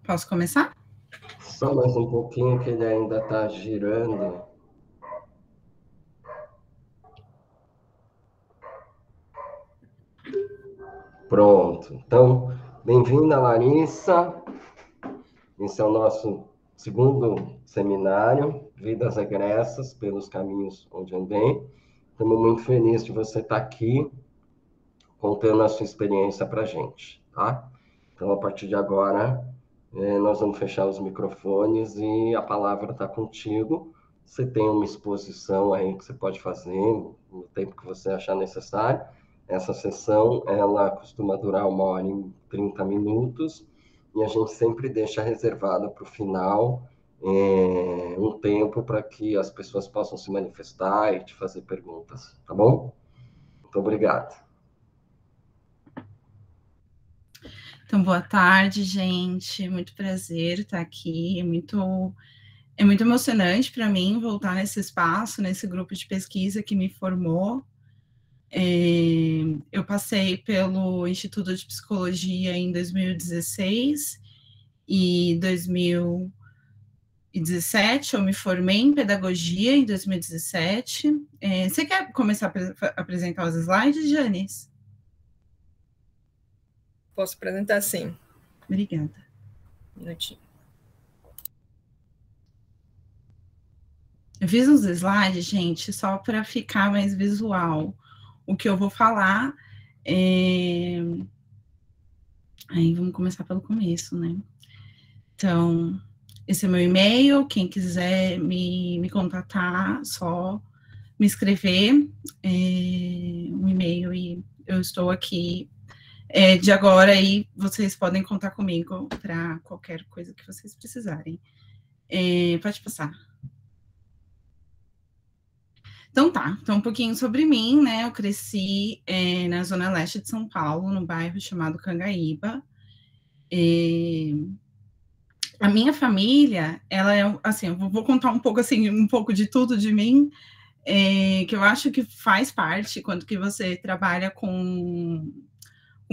Posso começar? Só mais um pouquinho que ele ainda está girando. Pronto. Então, bem-vinda, Larissa. Esse é o nosso segundo seminário, Vidas Regressas pelos Caminhos Onde Andei. Estamos muito felizes de você estar aqui, contando a sua experiência para a gente, tá? Então, a partir de agora, nós vamos fechar os microfones e a palavra está contigo. Você tem uma exposição aí que você pode fazer no tempo que você achar necessário. Essa sessão, ela costuma durar 1 hora e 30 minutos e a gente sempre deixa reservado para o final um tempo para que as pessoas possam se manifestar e te fazer perguntas, tá bom? Muito obrigado. Então, boa tarde, gente. Muito prazer estar aqui. É muito emocionante para mim voltar nesse espaço, nesse grupo de pesquisa que me formou. Eu passei pelo Instituto de Psicologia em 2016 e 2017 eu me formei em Pedagogia em 2017. Você quer começar a apresentar os slides, Janis? Posso apresentar, sim. Obrigada. Um minutinho. Eu fiz uns slides, gente, só para ficar mais visual. O que eu vou falar é... Aí vamos começar pelo começo, né? Então, esse é meu e-mail. Quem quiser me contatar, só me escrever um e-mail e eu estou aqui de agora aí. Vocês podem contar comigo para qualquer coisa que vocês precisarem. Pode passar. Então tá, então um pouquinho sobre mim, né? Eu cresci na zona leste de São Paulo, num bairro chamado Cangaíba. A minha família, ela é assim, eu vou contar um pouco assim, um pouco de tudo de mim, que eu acho que faz parte quando que você trabalha com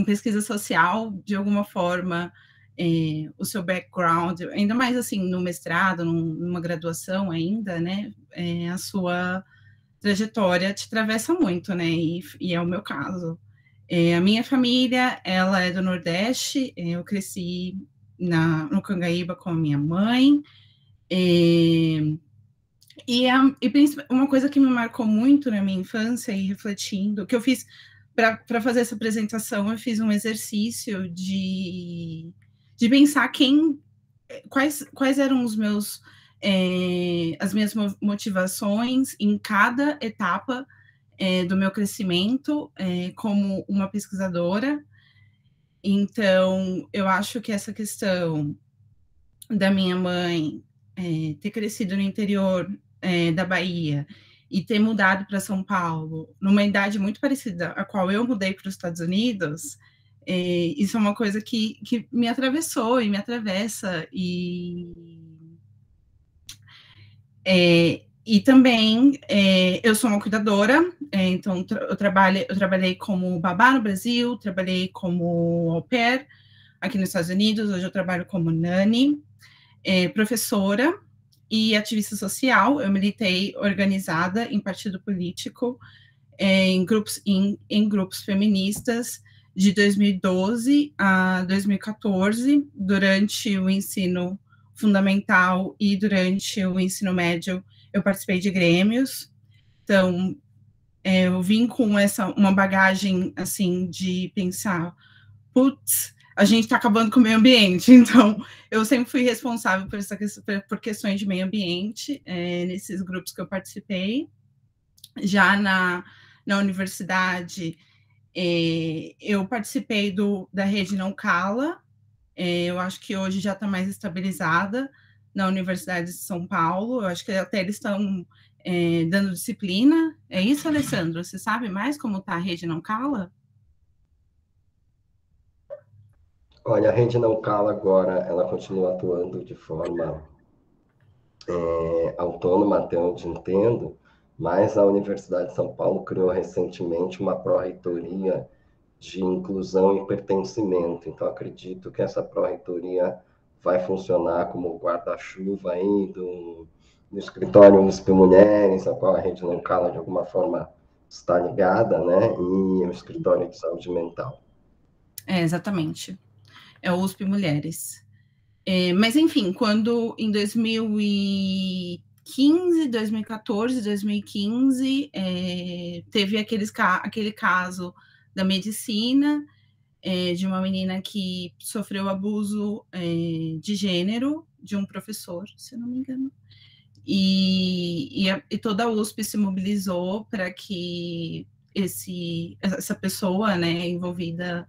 pesquisa social, de alguma forma, o seu background, ainda mais assim no mestrado, numa graduação ainda, né? A sua trajetória te atravessa muito, né? E é o meu caso. A minha família, ela é do Nordeste. Eu cresci no Cangaíba com a minha mãe. E uma coisa que me marcou muito na minha infância e refletindo, que eu fiz para fazer essa apresentação, eu fiz um exercício de pensar quais eram os meus as minhas motivações em cada etapa do meu crescimento como uma pesquisadora. Então, eu acho que essa questão da minha mãe ter crescido no interior da Bahia e ter mudado para São Paulo numa idade muito parecida a qual eu mudei para os Estados Unidos, isso é uma coisa que me atravessou e me atravessa, e também eu sou uma cuidadora, então eu trabalhei como babá no Brasil, trabalhei como au pair aqui nos Estados Unidos, hoje eu trabalho como nani, professora e ativista social. Eu militei organizada em partido político, em grupos feministas de 2012 a 2014, durante o ensino fundamental e durante o ensino médio eu participei de grêmios. Então, eu vim com uma bagagem, assim, de pensar, putz, a gente está acabando com o meio ambiente. Então, eu sempre fui responsável por questões de meio ambiente nesses grupos que eu participei. Já na universidade, eu participei da rede Não Cala. Eu acho que hoje já está mais estabilizada na Universidade de São Paulo. Eu acho que até eles estão dando disciplina. É isso, Alessandro? Você sabe mais como está a rede Não Cala? Olha, a rede Não Cala agora, ela continua atuando de forma autônoma, até onde entendo, mas a Universidade de São Paulo criou recentemente uma pró-reitoria de inclusão e pertencimento. Então, acredito que essa pró-reitoria vai funcionar como guarda-chuva aí do escritório USP Mulheres, a qual a Rede Não Cala de alguma forma está ligada, né? E o escritório de saúde mental. Exatamente. É o USP Mulheres. Mas, enfim, quando em 2015, 2014, 2015, teve aquele caso da medicina, de uma menina que sofreu abuso de gênero de um professor, se eu não me engano. E toda a USP se mobilizou para que essa pessoa, né, envolvida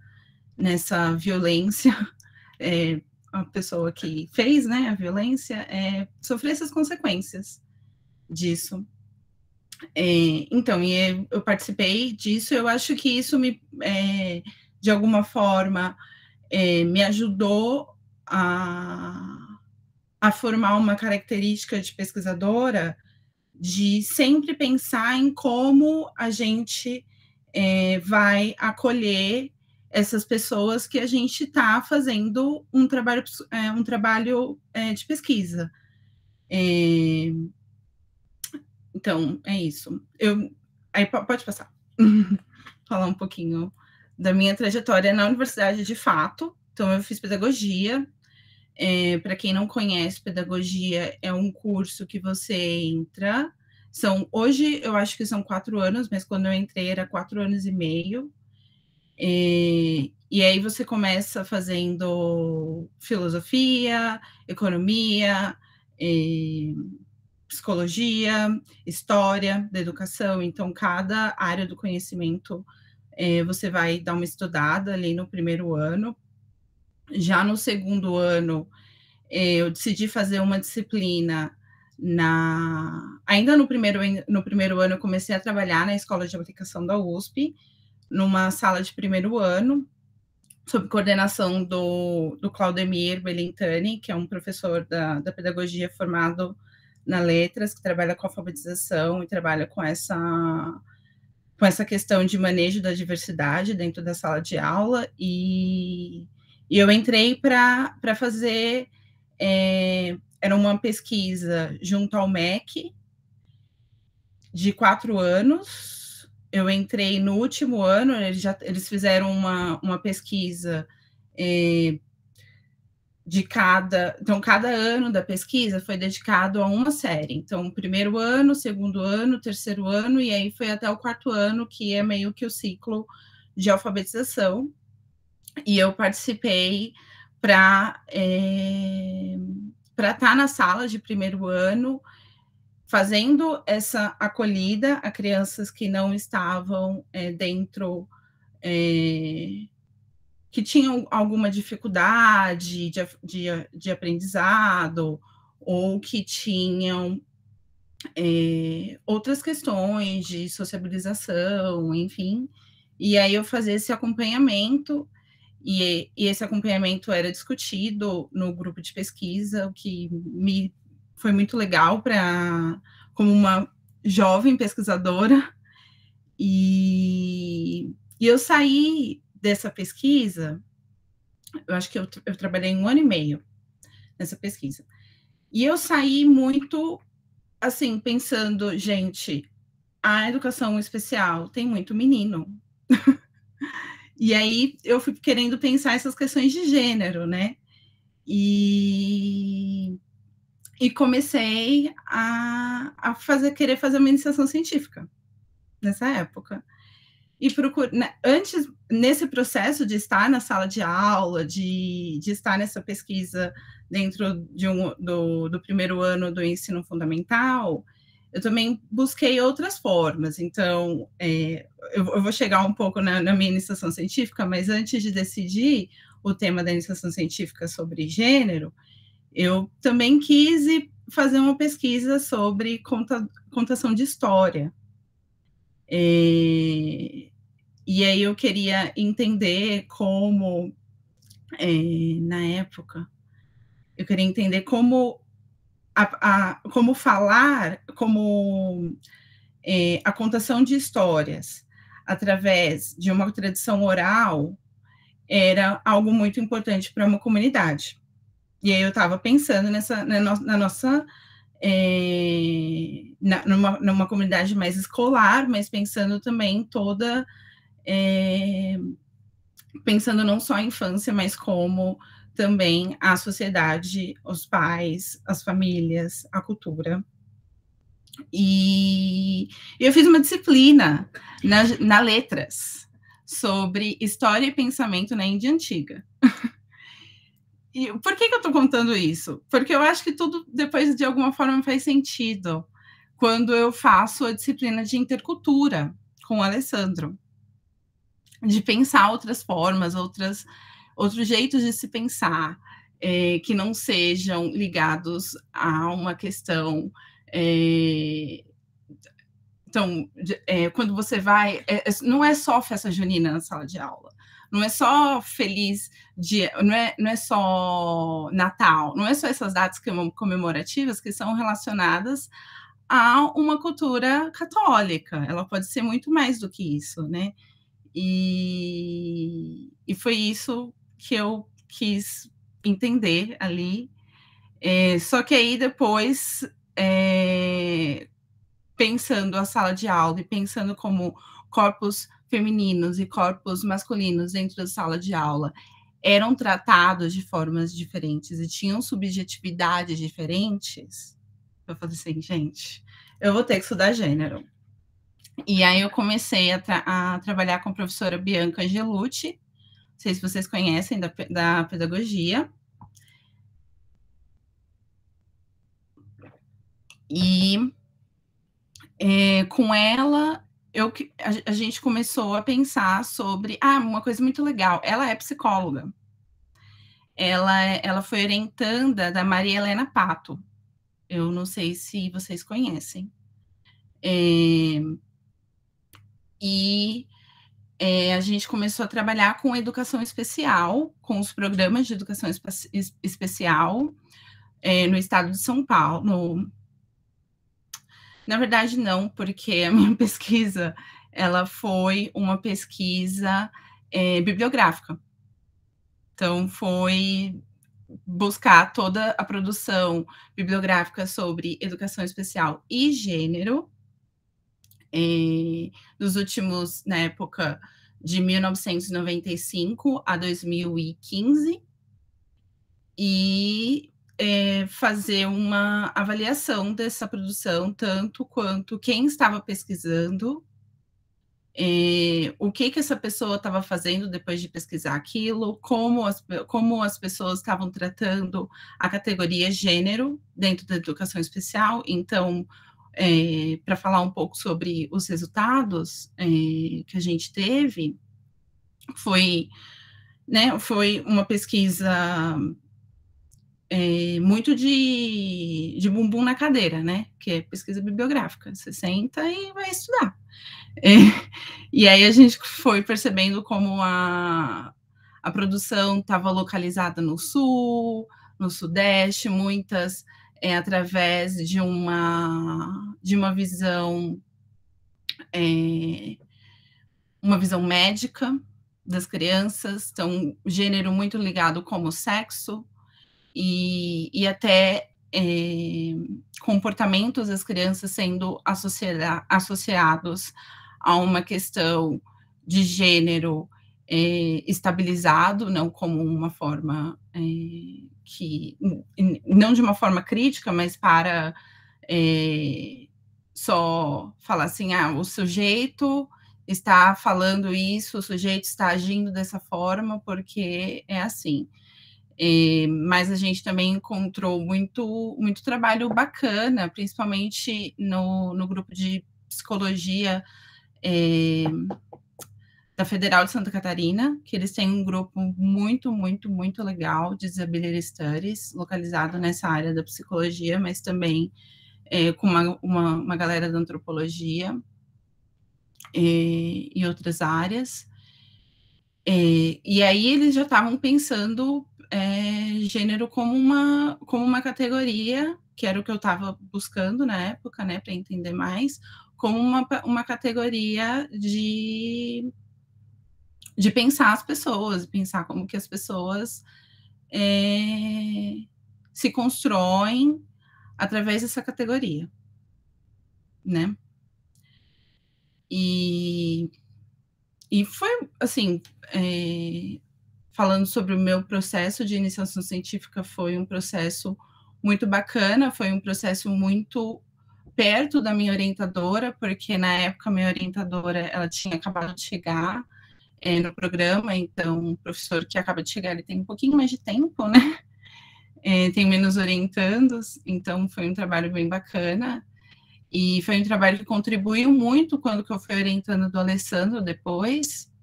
nessa violência, a pessoa que fez, né, a violência, sofresse as consequências disso. Então, eu participei disso, eu acho que isso de alguma forma, me ajudou a formar uma característica de pesquisadora de sempre pensar em como a gente vai acolher essas pessoas que a gente está fazendo um trabalho de pesquisa. Então, é isso. Aí pode passar. Falar um pouquinho da minha trajetória na universidade de fato. Então, eu fiz pedagogia. Para quem não conhece, pedagogia é um curso que você entra. Hoje, eu acho que são 4 anos, mas quando eu entrei era 4 anos e meio. E aí você começa fazendo filosofia, economia, psicologia, história da educação. Então, cada área do conhecimento você vai dar uma estudada ali no primeiro ano. Já no segundo ano, eu decidi fazer uma disciplina ainda no primeiro ano, eu comecei a trabalhar na Escola de Aplicação da USP, numa sala de primeiro ano, sob coordenação do Claudemir Belintani, que é um professor da pedagogia formado na Letras, que trabalha com alfabetização e trabalha com essa questão de manejo da diversidade dentro da sala de aula, e eu entrei para fazer, era uma pesquisa junto ao MEC, de 4 anos. Eu entrei no último ano, eles fizeram uma pesquisa então, cada ano da pesquisa foi dedicado a uma série. Então, primeiro ano, segundo ano, terceiro ano, e aí foi até o 4º ano, que é meio que o ciclo de alfabetização. E eu participei para estar na sala de primeiro ano, fazendo essa acolhida a crianças que não estavam dentro, que tinham alguma dificuldade de aprendizado, ou que tinham outras questões de sociabilização, enfim. E aí eu fazia esse acompanhamento, e esse acompanhamento era discutido no grupo de pesquisa, o que foi muito legal como uma jovem pesquisadora. E eu saí dessa pesquisa, eu acho que eu trabalhei 1 ano e meio nessa pesquisa. E eu saí muito, assim, pensando, gente, a educação especial tem muito menino. E aí eu fui querendo pensar essas questões de gênero, né? E comecei a querer fazer uma iniciação científica nessa época. E antes, nesse processo de estar na sala de aula, de estar nessa pesquisa dentro do primeiro ano do ensino fundamental, eu também busquei outras formas. Então, eu vou chegar um pouco na minha iniciação científica, mas antes de decidir o tema da iniciação científica sobre gênero, eu também quis fazer uma pesquisa sobre contação de história. E aí eu queria entender como, na época, eu queria entender como falar, a contação de histórias através de uma tradição oral era algo muito importante para uma comunidade. E aí eu estava pensando na nossa... numa comunidade mais escolar, mas pensando também toda... pensando não só a infância, mas como também a sociedade, os pais, as famílias, a cultura. E eu fiz uma disciplina na Letras sobre história e pensamento na Índia Antiga. E por que eu estou contando isso? Porque eu acho que tudo depois, de alguma forma, faz sentido quando eu faço a disciplina de intercultura com o Alessandro, de pensar outras formas, outros jeitos de se pensar, que não sejam ligados a uma questão... Então, quando você vai... não é só festa junina na sala de aula, não é só feliz dia, não é só Natal, não é só essas datas comemorativas que são relacionadas a uma cultura católica. Ela pode ser muito mais do que isso, né? E foi isso que eu quis entender ali. Só que aí depois... pensando a sala de aula e pensando como corpos femininos e corpos masculinos dentro da sala de aula eram tratados de formas diferentes e tinham subjetividades diferentes, eu falei assim, gente, eu vou ter que estudar gênero. E aí eu comecei a trabalhar com a professora Bianca Angelucci, não sei se vocês conhecem, da pedagogia. E com ela, a gente começou a pensar sobre... uma coisa muito legal, ela é psicóloga. Ela foi orientanda da Maria Helena Pato. Eu não sei se vocês conhecem. A gente começou a trabalhar com educação especial, com os programas de educação especial no estado de São Paulo. Na verdade, não, porque a minha pesquisa ela foi uma pesquisa bibliográfica. Então, foi buscar toda a produção bibliográfica sobre educação especial e gênero, dos últimos, na época de 1995 a 2015, e fazer uma avaliação dessa produção, tanto quanto quem estava pesquisando, o que essa pessoa estava fazendo depois de pesquisar aquilo, como as pessoas estavam tratando a categoria gênero dentro da educação especial. Então, para falar um pouco sobre os resultados que a gente teve, foi uma pesquisa muito de bumbum na cadeira, né? Que é pesquisa bibliográfica. Você senta e vai estudar. E aí a gente foi percebendo como a produção estava localizada no sul, no sudeste, muitas através de uma visão médica das crianças, então gênero muito ligado como sexo, e até comportamentos das crianças sendo associados a uma questão de gênero estabilizado, não como uma forma não de uma forma crítica, mas para só falar assim, o sujeito está falando isso, o sujeito está agindo dessa forma porque é assim. Mas a gente também encontrou muito trabalho bacana, principalmente no grupo de psicologia da Federal de Santa Catarina, que eles têm um grupo muito legal de Disability Studies, localizado nessa área da psicologia, mas também com uma galera da antropologia e outras áreas. E aí eles já estavam pensando gênero como uma categoria, que era o que eu estava buscando na época, né, para entender mais, como uma categoria de pensar as pessoas, pensar como que as pessoas se constroem através dessa categoria, né? E foi, assim, falando sobre o meu processo de iniciação científica, foi um processo muito bacana, foi um processo muito perto da minha orientadora, porque na época a minha orientadora, ela tinha acabado de chegar no programa, então o professor que acaba de chegar, ele tem um pouquinho mais de tempo, né? Tem menos orientandos, então foi um trabalho bem bacana, e foi um trabalho que contribuiu muito quando que eu fui orientando do Alessandro depois,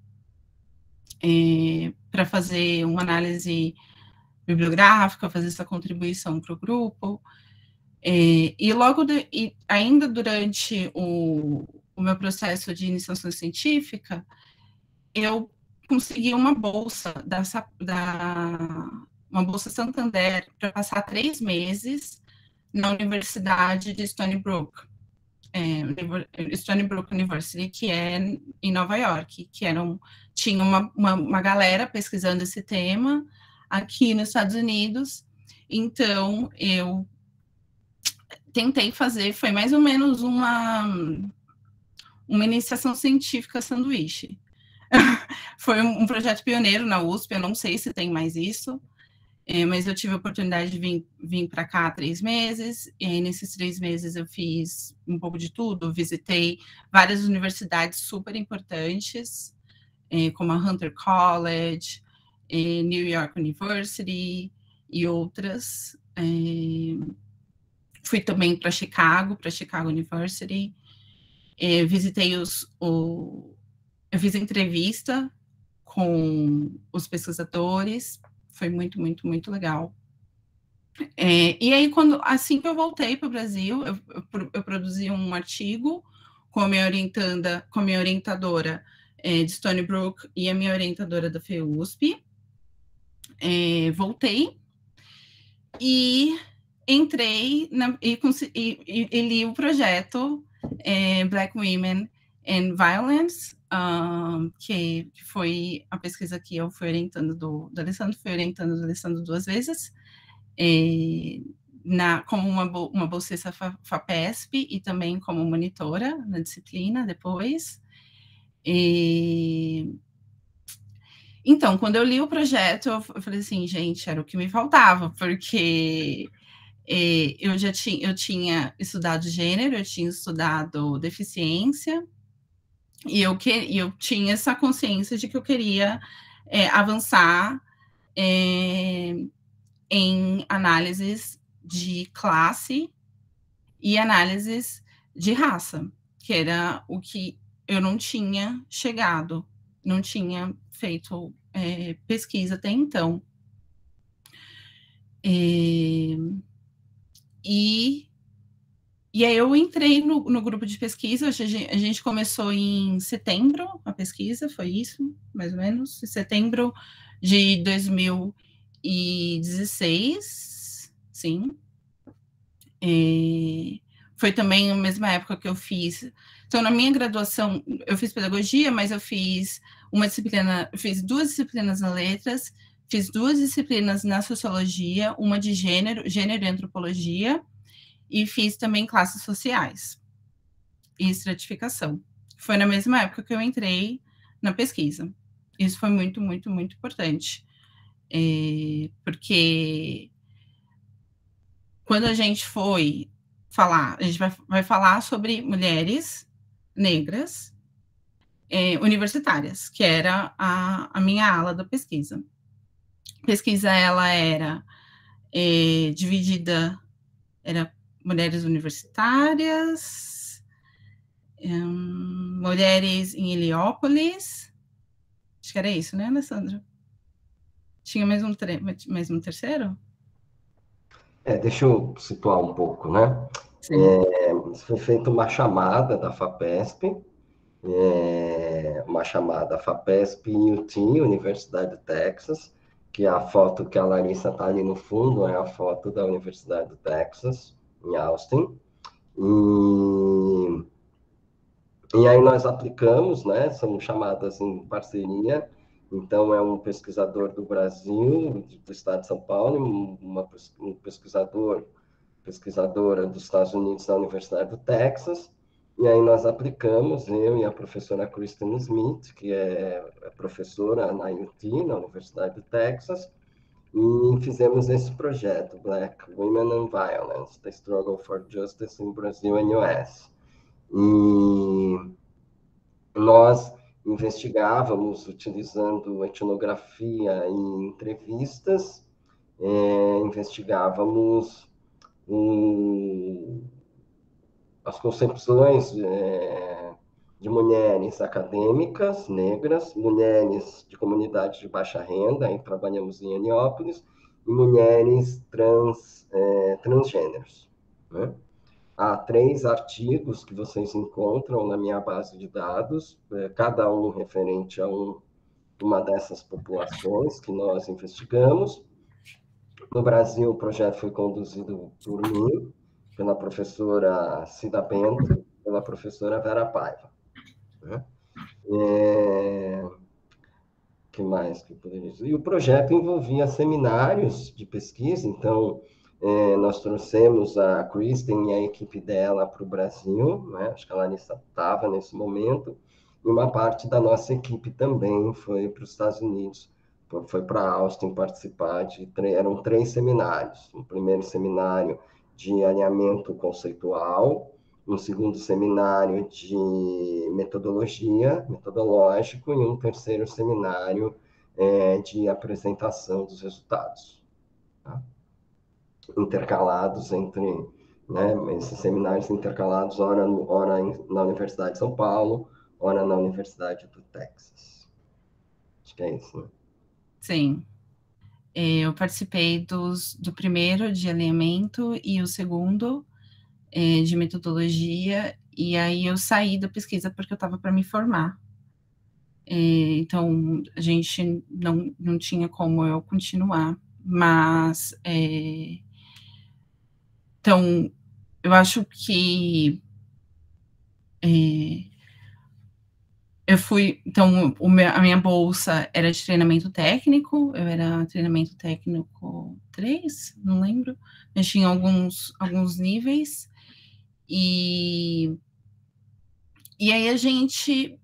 para fazer uma análise bibliográfica, fazer essa contribuição para o grupo. E logo, e ainda durante o meu processo de iniciação científica, eu consegui uma bolsa uma bolsa Santander para passar 3 meses na Universidade de Stony Brook, Stony Brook University, que é em Nova York, que tinha uma galera pesquisando esse tema aqui nos Estados Unidos. Então, eu tentei fazer, foi mais ou menos uma iniciação científica sanduíche. Foi um projeto pioneiro na USP, eu não sei se tem mais isso, mas eu tive a oportunidade de vir para cá 3 meses, e aí nesses 3 meses eu fiz um pouco de tudo, visitei várias universidades super importantes, como a Hunter College, New York University e outras. Fui também para Chicago University, visitei eu fiz entrevista com os pesquisadores, foi muito, muito, muito legal. E aí, assim que eu voltei para o Brasil, eu produzi um artigo com a minha orientadora de Stony Brook e a minha orientadora da FEUSP. Voltei e entrei e li o projeto Black Women and Violence, que foi a pesquisa que eu fui orientando do Alessandro, fui orientando do Alessandro 2 vezes, como uma bolsista FAPESP e também como monitora na disciplina depois. Então, quando eu li o projeto, eu falei assim, gente, era o que me faltava, porque eu tinha estudado gênero, eu tinha estudado deficiência, e eu tinha essa consciência de que eu queria avançar em análises de classe e análises de raça, que era o que eu não tinha chegado, não tinha feito pesquisa até então. E aí eu entrei no grupo de pesquisa, a gente começou em setembro, a pesquisa, foi isso, mais ou menos, em setembro de 2016, sim. Foi também a mesma época que eu fiz. Então, na minha graduação, eu fiz pedagogia, mas eu fiz fiz 2 disciplinas na letras, fiz 2 disciplinas na sociologia, uma de gênero e antropologia, e fiz também classes sociais e estratificação. Foi na mesma época que eu entrei na pesquisa. Isso foi muito, muito, muito importante. Porque quando a gente foi falar, a gente vai falar sobre mulheres negras universitárias, que era a minha ala da pesquisa. A pesquisa, ela era dividida, era mulheres universitárias, mulheres em Heliópolis, acho que era isso, né, Alessandra? Tinha mais um terceiro? Deixa eu situar um pouco, né? Foi feita uma chamada da FAPESP, uma chamada FAPESP-UT, Universidade do Texas, que a foto que a Larissa está ali no fundo é a foto da Universidade do Texas, em Austin. E aí nós aplicamos, né? São chamadas em parceria, Então, é um pesquisador do Brasil, do estado de São Paulo, um pesquisadora dos Estados Unidos da Universidade do Texas, e aí nós aplicamos, eu e a professora Kristen Smith, que é professora na UT, na Universidade do Texas, e fizemos esse projeto, Black Women and Violence, The Struggle for Justice in Brazil and US. E nós investigávamos, utilizando etnografia e entrevistas, investigávamos as concepções de mulheres acadêmicas negras, mulheres de comunidades de baixa renda, aí trabalhamos em Heliópolis, e mulheres transgêneros, né? Há 3 artigos que vocês encontram na minha base de dados, cada um referente a uma dessas populações que nós investigamos. No Brasil, o projeto foi conduzido por mim, pela professora Cida Bento, pela professora Vera Paiva. Né? Que mais que eu poderia dizer? E o projeto envolvia seminários de pesquisa, então nós trouxemos a Kristen e a equipe dela para o Brasil, né? Acho que a Larissa estava nesse momento, e uma parte da nossa equipe também foi para os Estados Unidos, foi para Austin participar eram 3 seminários. O primeiro seminário de alinhamento conceitual, um segundo seminário de metodológico, e um terceiro seminário de apresentação dos resultados. Tá? Intercalados entre, né, esses seminários intercalados, ora na Universidade de São Paulo, ora na Universidade do Texas. Acho que é isso, né? Sim. Eu participei do primeiro de alinhamento e o segundo de metodologia, e aí eu saí da pesquisa porque eu estava para me formar. Então, a gente não tinha como eu continuar, mas então, eu acho que eu fui, então, a minha bolsa era de treinamento técnico, eu era treinamento técnico 3, não lembro, mas tinha alguns níveis, e aí a gente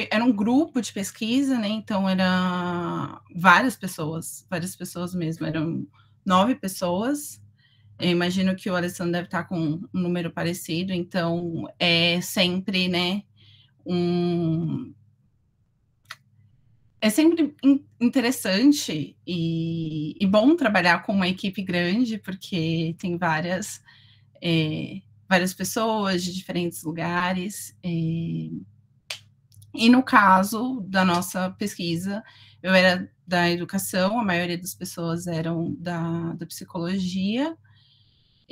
era um grupo de pesquisa, né, então era várias pessoas mesmo, eram 9 pessoas. Eu imagino que o Alessandro deve estar com um número parecido, então é sempre, né, é sempre interessante e bom trabalhar com uma equipe grande, porque tem várias pessoas de diferentes lugares, e no caso da nossa pesquisa, eu era da educação, a maioria das pessoas eram da psicologia,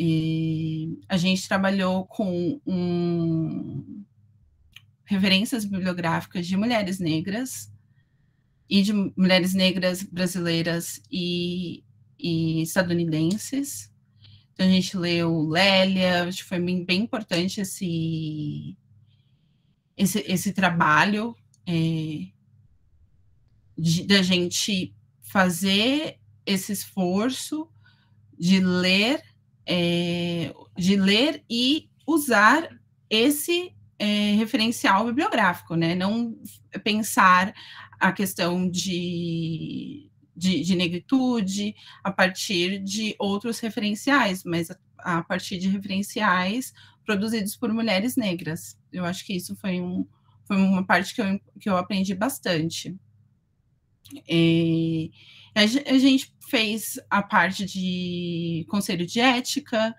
e a gente trabalhou com referências bibliográficas de mulheres negras e de mulheres negras brasileiras e estadunidenses. Então, a gente leu Lélia, acho que foi bem importante esse trabalho da gente fazer esse esforço de ler e usar esse referencial bibliográfico, né? Não pensar a questão de negritude a partir de outros referenciais, mas a partir de referenciais produzidos por mulheres negras. Eu acho que isso foi uma parte que eu aprendi bastante. A gente fez a parte de conselho de ética,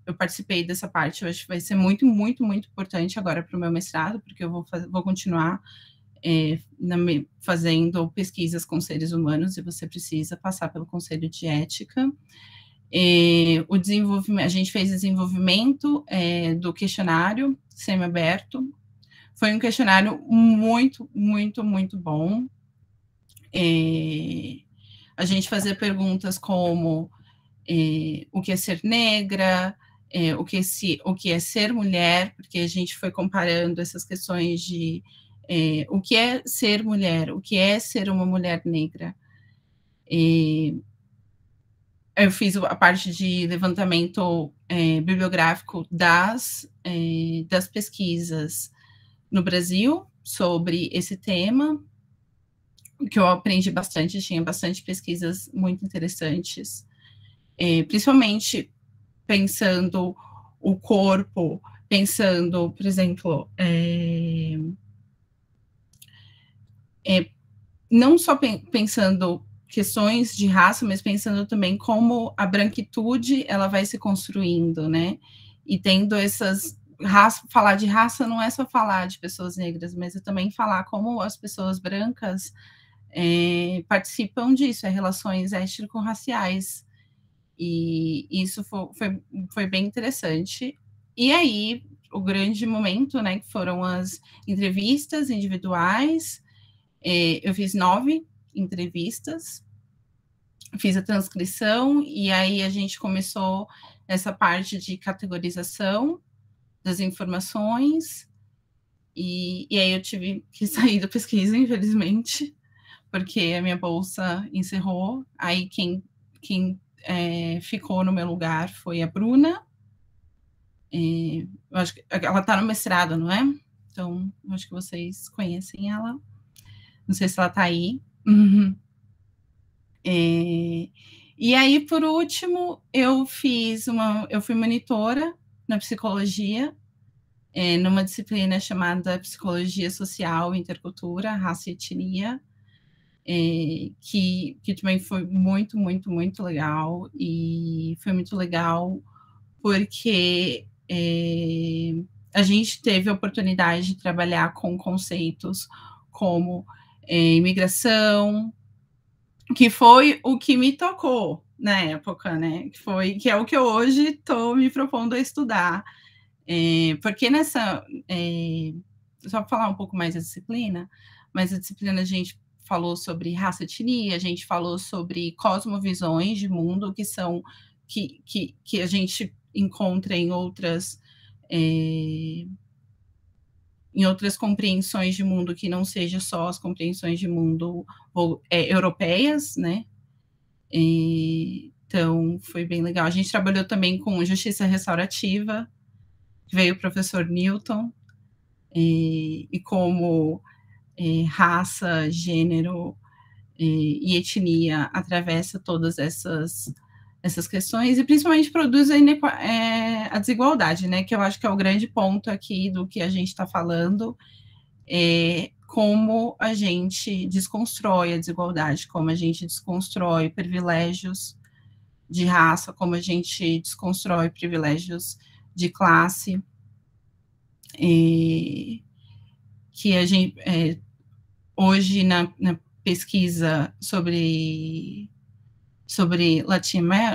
eu participei dessa parte, eu acho que vai ser muito, muito, muito importante agora para o meu mestrado, porque eu vou continuar fazendo pesquisas com seres humanos, e você precisa passar pelo conselho de ética. O desenvolvimento, a gente fez desenvolvimento do questionário semi-aberto. Foi um questionário muito, muito, muito bom. A gente fazia perguntas como o que é ser negra, o que é ser mulher, porque a gente foi comparando essas questões de o que é ser mulher, o que é ser uma mulher negra. Eu fiz a parte de levantamento bibliográfico das pesquisas no Brasil sobre esse tema, que eu aprendi bastante, tinha bastante pesquisas muito interessantes, principalmente pensando o corpo, pensando, por exemplo, não só pensando questões de raça, mas pensando também como a branquitude ela vai se construindo, né? E tendo essas falar de raça não é só falar de pessoas negras, mas é também falar como as pessoas brancas participam disso, relações étnico-raciais. E isso foi bem interessante. E aí, o grande momento, né, que foram as entrevistas individuais. Eu fiz 9 entrevistas, fiz a transcrição, e aí a gente começou essa parte de categorização das informações, e aí eu tive que sair da pesquisa, infelizmente, porque a minha bolsa encerrou. Aí quem ficou no meu lugar foi a Bruna. Eu acho que ela está no mestrado, não é? Então, eu acho que vocês conhecem ela. Não sei se ela está aí. Uhum. E aí, por último, eu fui monitora na psicologia, numa disciplina chamada Psicologia Social, Intercultura, Raça e Etnia, que também foi muito, muito, muito legal. E foi muito legal porque a gente teve a oportunidade de trabalhar com conceitos como imigração, que foi o que me tocou na época, né? Que é o que eu hoje estou me propondo a estudar. Porque só para falar um pouco mais da disciplina, mas a disciplina a gente falou sobre raça e etnia, a gente falou sobre cosmovisões de mundo, que são que a gente encontra em outras compreensões de mundo que não sejam só as compreensões de mundo europeias, né? Então, foi bem legal. A gente trabalhou também com justiça restaurativa, veio o professor Newton, e como raça, gênero e etnia atravessa todas essas questões, e principalmente produz a desigualdade, né? Que eu acho que é o grande ponto aqui do que a gente está falando, como a gente desconstrói a desigualdade, como a gente desconstrói privilégios de raça, como a gente desconstrói privilégios de classe, que a gente, hoje, na pesquisa sobre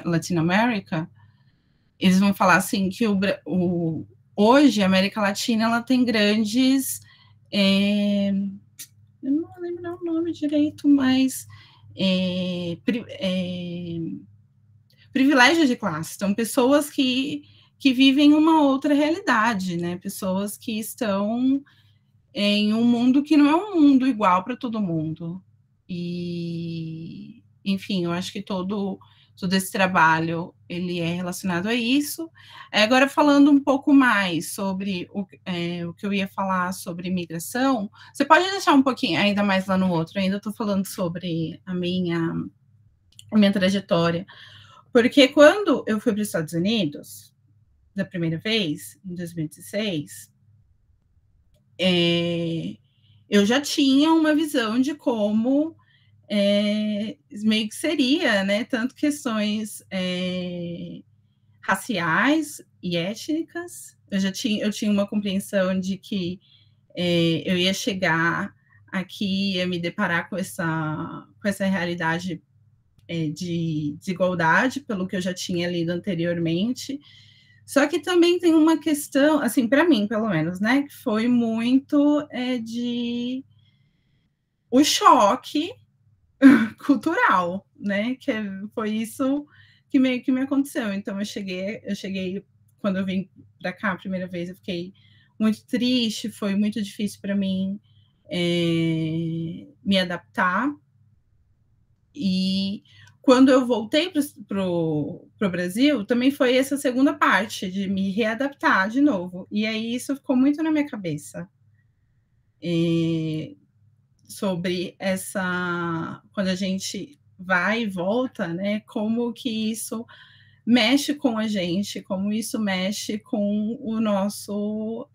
Latinoamérica, eles vão falar assim que hoje a América Latina ela tem grandes, eu não vou lembrar o nome direito, mas privilégios de classe. Então, pessoas que vivem uma outra realidade, né? Pessoas que estão em um mundo que não é um mundo igual para todo mundo. E, enfim, eu acho que todo esse trabalho ele é relacionado a isso. Agora, falando um pouco mais sobre o que eu ia falar sobre imigração, você pode deixar um pouquinho, ainda mais lá no outro, ainda estou falando sobre a minha trajetória, porque quando eu fui para os Estados Unidos, da primeira vez, em 2016, eu já tinha uma visão de como meio que seria, né, tanto questões raciais e étnicas. Eu tinha uma compreensão de que eu ia chegar aqui, ia me deparar com essa realidade de desigualdade, pelo que eu já tinha lido anteriormente. Só que também tem uma questão, assim, para mim, pelo menos, né, que foi muito de o choque cultural, né, que foi isso que me aconteceu. Então, eu cheguei quando eu vim para cá a primeira vez, eu fiquei muito triste, foi muito difícil para mim me adaptar. E quando eu voltei para o Brasil, também foi essa segunda parte, de me readaptar de novo. E aí isso ficou muito na minha cabeça. Sobre essa... Quando a gente vai e volta, né? Como que isso mexe com a gente, como isso mexe com o nosso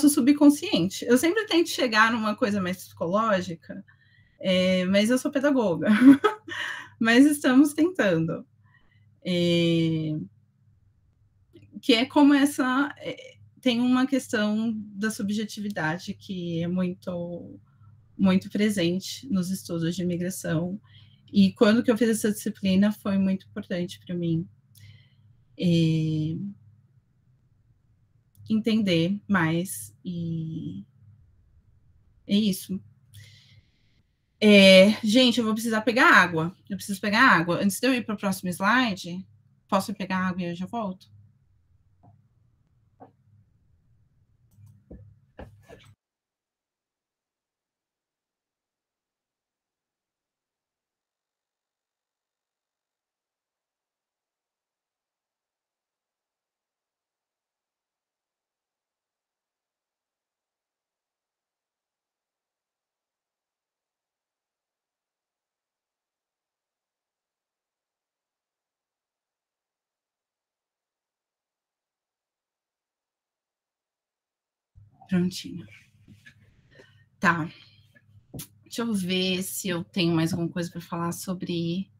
subconsciente. Eu sempre tento chegar numa coisa mais psicológica, mas eu sou pedagoga. Mas estamos tentando. Que é como essa... tem uma questão da subjetividade que é muito, muito presente nos estudos de imigração. E quando que eu fiz essa disciplina foi muito importante para mim. Entender mais. E é isso. Gente, eu vou precisar pegar água. Eu preciso pegar água. Antes de eu ir para o próximo slide, posso pegar água e eu já volto? Prontinho. Tá. Deixa eu ver se eu tenho mais alguma coisa para falar sobre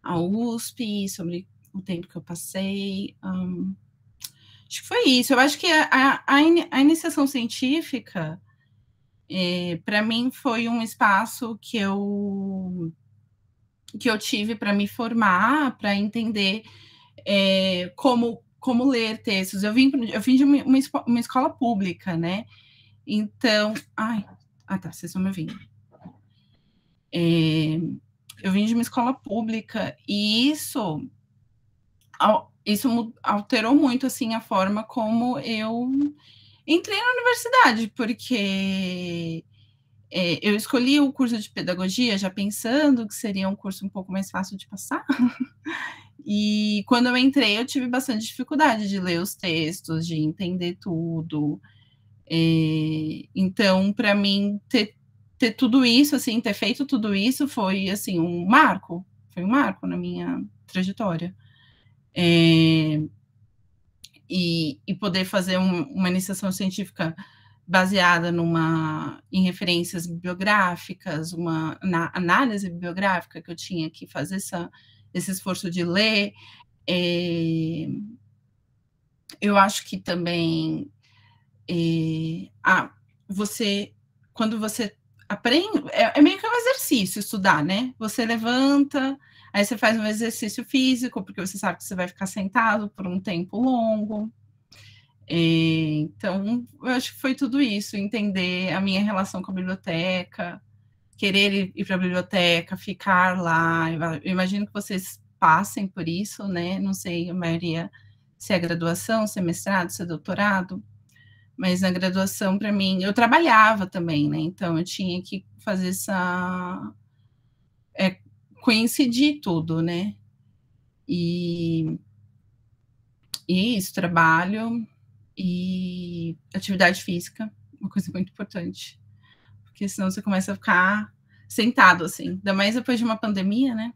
a USP, sobre o tempo que eu passei. Acho que foi isso. Eu acho que a iniciação científica, para mim, foi um espaço que eu tive para me formar, para entender como ler textos. Eu vim de uma escola pública, né? Então... tá, vocês estão me ouvindo. Eu vim de uma escola pública e isso alterou muito, assim, a forma como eu entrei na universidade, porque eu escolhi o curso de pedagogia já pensando que seria um curso um pouco mais fácil de passar. E quando eu entrei, eu tive bastante dificuldade de ler os textos, de entender tudo. Então, para mim, ter tudo isso, assim, ter feito tudo isso foi, assim, um marco. Foi um marco na minha trajetória. E poder fazer uma iniciação científica baseada em referências bibliográficas, na análise bibliográfica, que eu tinha que fazer esse esforço de ler. Eu acho que também quando você aprende, é meio que um exercício estudar, né? Você levanta, aí você faz um exercício físico, porque você sabe que você vai ficar sentado por um tempo longo. Então, eu acho que foi tudo isso, entender a minha relação com a biblioteca, querer ir para a biblioteca, ficar lá. Eu imagino que vocês passem por isso, né? Não sei, a maioria, se é graduação, se é mestrado, se é doutorado, mas na graduação, para mim, eu trabalhava também, né? Então, eu tinha que fazer coincidir tudo, né? E isso, trabalho e atividade física, uma coisa muito importante, porque senão você começa a ficar sentado, assim, ainda mais depois de uma pandemia, né?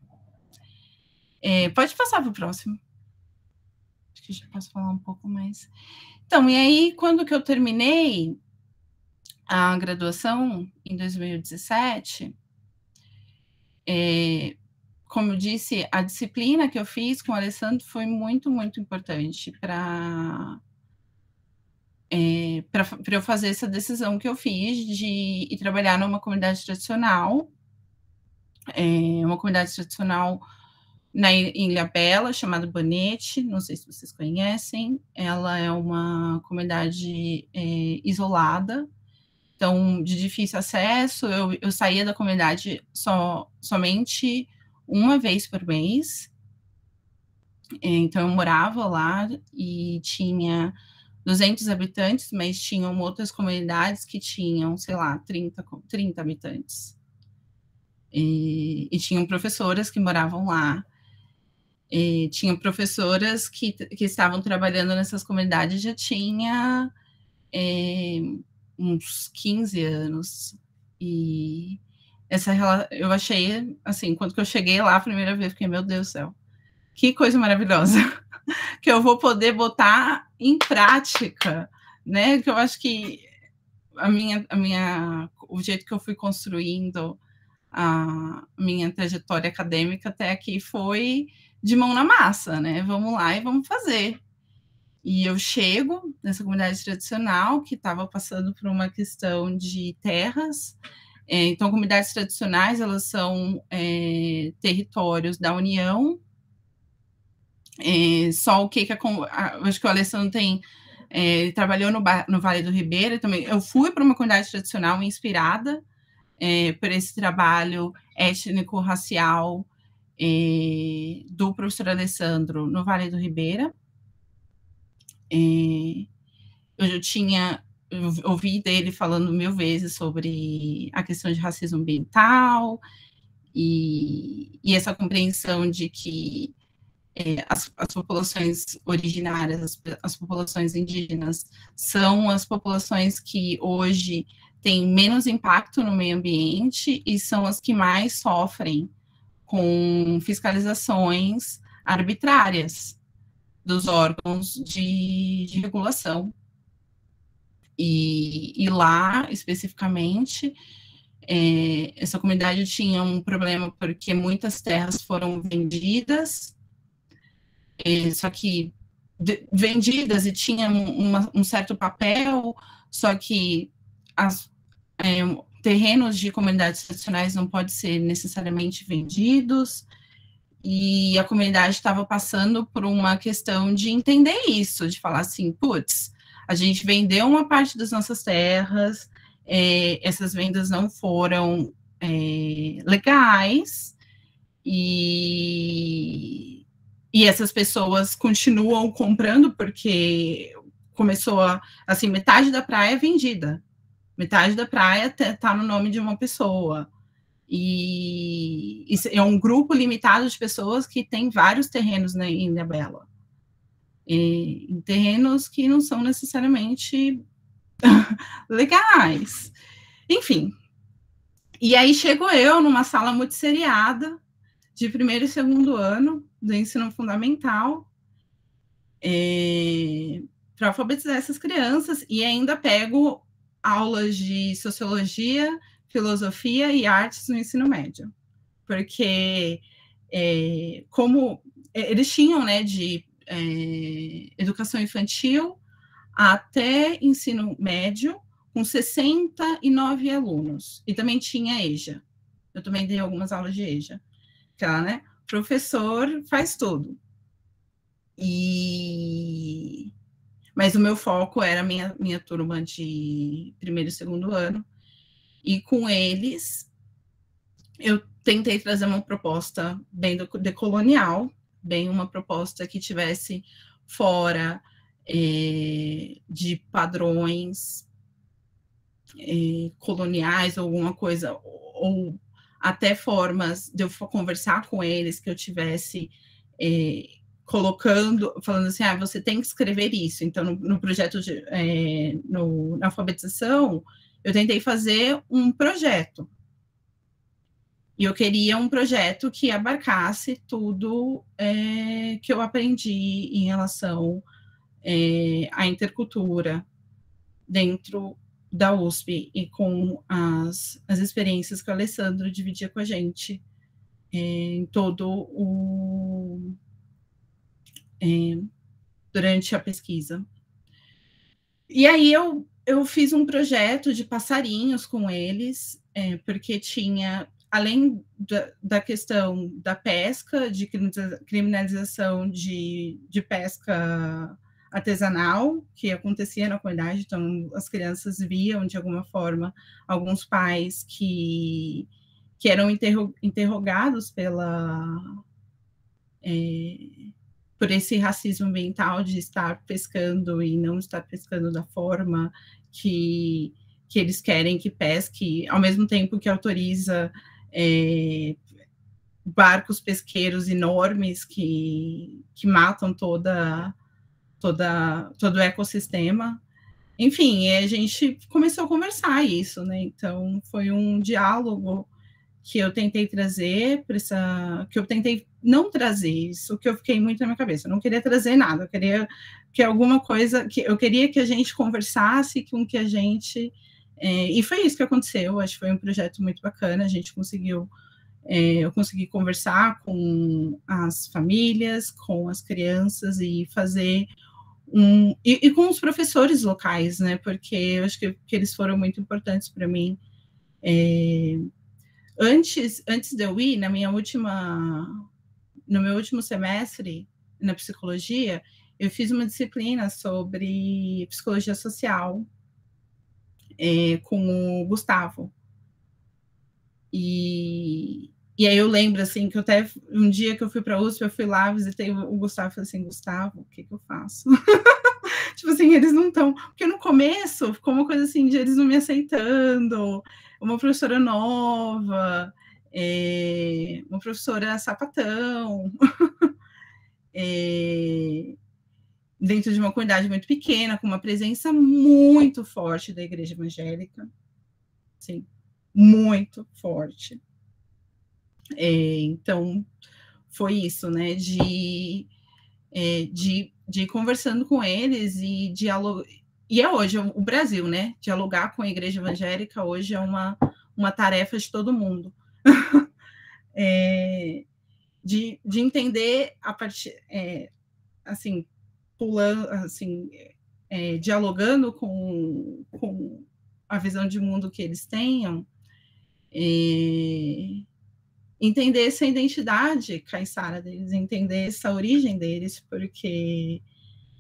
Pode passar para o próximo. Acho que já posso falar um pouco mais. Então, e aí, quando que eu terminei a graduação, em 2017, como eu disse, a disciplina que eu fiz com o Alessandro foi muito, muito importante para eu fazer essa decisão que eu fiz de ir trabalhar numa comunidade tradicional, em Ilhabela, chamada Bonete, não sei se vocês conhecem. Ela é uma comunidade isolada, então, de difícil acesso. Eu saía da comunidade somente uma vez por mês. Então, eu morava lá e tinha 200 habitantes, mas tinham outras comunidades que tinham, sei lá, 30 habitantes. E tinham professoras que moravam lá. E tinham professoras que estavam trabalhando nessas comunidades já tinha uns 15 anos. E eu achei, assim, quando eu cheguei lá a primeira vez, fiquei, meu Deus do céu, que coisa maravilhosa, que eu vou poder botar em prática, né? Que eu acho que o jeito que eu fui construindo a minha trajetória acadêmica até aqui foi de mão na massa, né? Vamos lá e vamos fazer. E eu chego nessa comunidade tradicional que estava passando por uma questão de terras. Então, comunidades tradicionais, elas são territórios da União. Só o que acho que o Alessandro tem... ele trabalhou no Vale do Ribeira também. Eu fui para uma comunidade tradicional inspirada por esse trabalho étnico-racial do professor Alessandro no Vale do Ribeira. Eu ouvi dele falando 1000 vezes sobre a questão de racismo ambiental e essa compreensão de que as populações originárias, as populações indígenas, são as populações que hoje têm menos impacto no meio ambiente e são as que mais sofrem com fiscalizações arbitrárias dos órgãos de regulação. E lá, especificamente, essa comunidade tinha um problema porque muitas terras foram vendidas, só que vendidas e tinha um certo papel, só que terrenos de comunidades tradicionais não podem ser necessariamente vendidos, e a comunidade estava passando por uma questão de entender isso, de falar assim, putz, a gente vendeu uma parte das nossas terras, essas vendas não foram legais, e essas pessoas continuam comprando porque começou assim, metade da praia é vendida, metade da praia está no nome de uma pessoa, e é um grupo limitado de pessoas que tem vários terrenos em Ilhabela, em terrenos que não são necessariamente legais, enfim. E aí chego eu numa sala muito seriada, de primeiro e segundo ano do ensino fundamental, para alfabetizar essas crianças, e ainda pego aulas de sociologia, filosofia e artes no ensino médio, porque como eles tinham, né, de educação infantil até ensino médio, com 69 alunos, e também tinha EJA, eu também dei algumas aulas de EJA, que ela, né, professor faz tudo, mas o meu foco era minha turma de primeiro e segundo ano, e com eles eu tentei trazer uma proposta bem decolonial, bem uma proposta que tivesse fora de padrões coloniais, alguma coisa, ou até formas de eu conversar com eles, que eu tivesse falando assim, você tem que escrever isso. Então, no projeto na alfabetização, eu tentei fazer um projeto. E eu queria um projeto que abarcasse tudo que eu aprendi em relação à intercultura dentro da USP e com as experiências que o Alessandro dividia com a gente em todo durante a pesquisa. E aí eu fiz um projeto de passarinhos com eles, porque tinha, além da questão da pesca, de criminalização de pesca artesanal, que acontecia na comunidade, então as crianças viam, de alguma forma, alguns pais que eram interrogados por esse racismo ambiental de estar pescando e não estar pescando da forma que eles querem que pesque, ao mesmo tempo que autoriza barcos pesqueiros enormes que matam todo o ecossistema. Enfim, a gente começou a conversar isso, né? Então, foi um diálogo que eu tentei trazer que eu tentei não trazer isso, que eu fiquei muito na minha cabeça. Eu não queria trazer nada, eu queria que alguma coisa, eu queria que a gente conversasse com que a gente, e foi isso que aconteceu. Acho que foi um projeto muito bacana. A gente conseguiu, eu consegui conversar com as famílias, com as crianças e fazer e com os professores locais, né? Porque eu acho que eles foram muito importantes para mim. Antes de eu ir, no meu último semestre na psicologia, eu fiz uma disciplina sobre psicologia social com o Gustavo. E aí eu lembro, assim, que até um dia que eu fui para a USP, eu fui lá, visitei o Gustavo e falei assim, Gustavo, o que eu faço? Tipo assim, eles não estão... Porque no começo ficou uma coisa assim de eles não me aceitando, uma professora nova, uma professora sapatão, dentro de uma comunidade muito pequena, com uma presença muito forte da igreja evangélica, assim, muito forte. Então, foi isso, né, de ir conversando com eles e dialogar. E hoje, o Brasil, né, dialogar com a igreja evangélica hoje é uma tarefa de todo mundo. De entender a partir, assim, pulando, assim, dialogando com a visão de mundo que eles tenham, entender essa identidade caiçara deles, entender essa origem deles, porque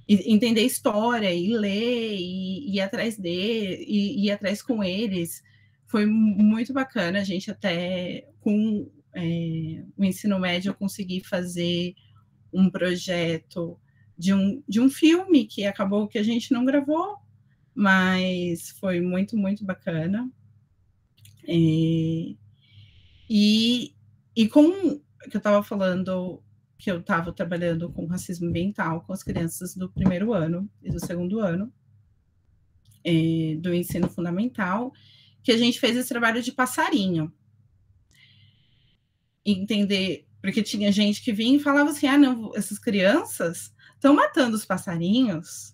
entender a história e ler e ir atrás ir atrás com eles foi muito bacana. A gente até com o ensino médio eu consegui fazer um projeto de um filme que acabou que a gente não gravou, mas foi muito, muito bacana. E com que eu estava falando que eu estava trabalhando com racismo ambiental com as crianças do primeiro ano e do segundo ano do ensino fundamental, que a gente fez esse trabalho de passarinho. Entender, porque tinha gente que vinha e falava assim, não, essas crianças estão matando os passarinhos.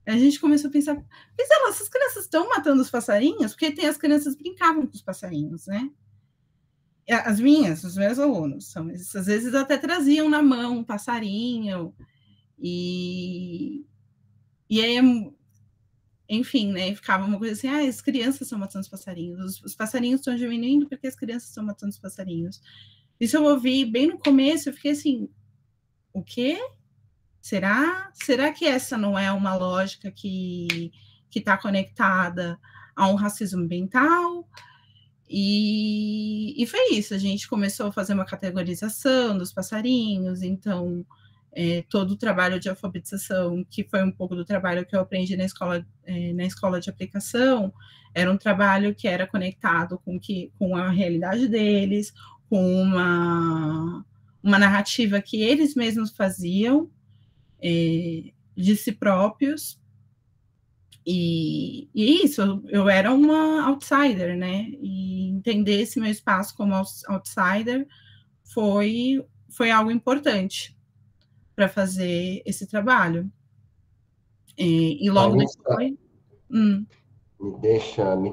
A gente começou a pensar, mas essas crianças estão matando os passarinhos? Porque as crianças brincavam com os passarinhos, né? Os meus alunos, às vezes até traziam na mão um passarinho, e aí, enfim, né, ficava uma coisa assim, as crianças estão matando os passarinhos, os passarinhos estão diminuindo porque as crianças estão matando os passarinhos. Isso eu ouvi bem no começo, eu fiquei assim, o quê? Será que essa não é uma lógica que está conectada a um racismo ambiental? E foi isso, a gente começou a fazer uma categorização dos passarinhos, então todo o trabalho de alfabetização, que foi um pouco do trabalho que eu aprendi na escola de aplicação, era um trabalho que era conectado com a realidade deles, com uma narrativa que eles mesmos faziam de si próprios. E isso, eu era uma outsider, né? E entender esse meu espaço como outsider foi algo importante para fazer esse trabalho. E logo depois... Me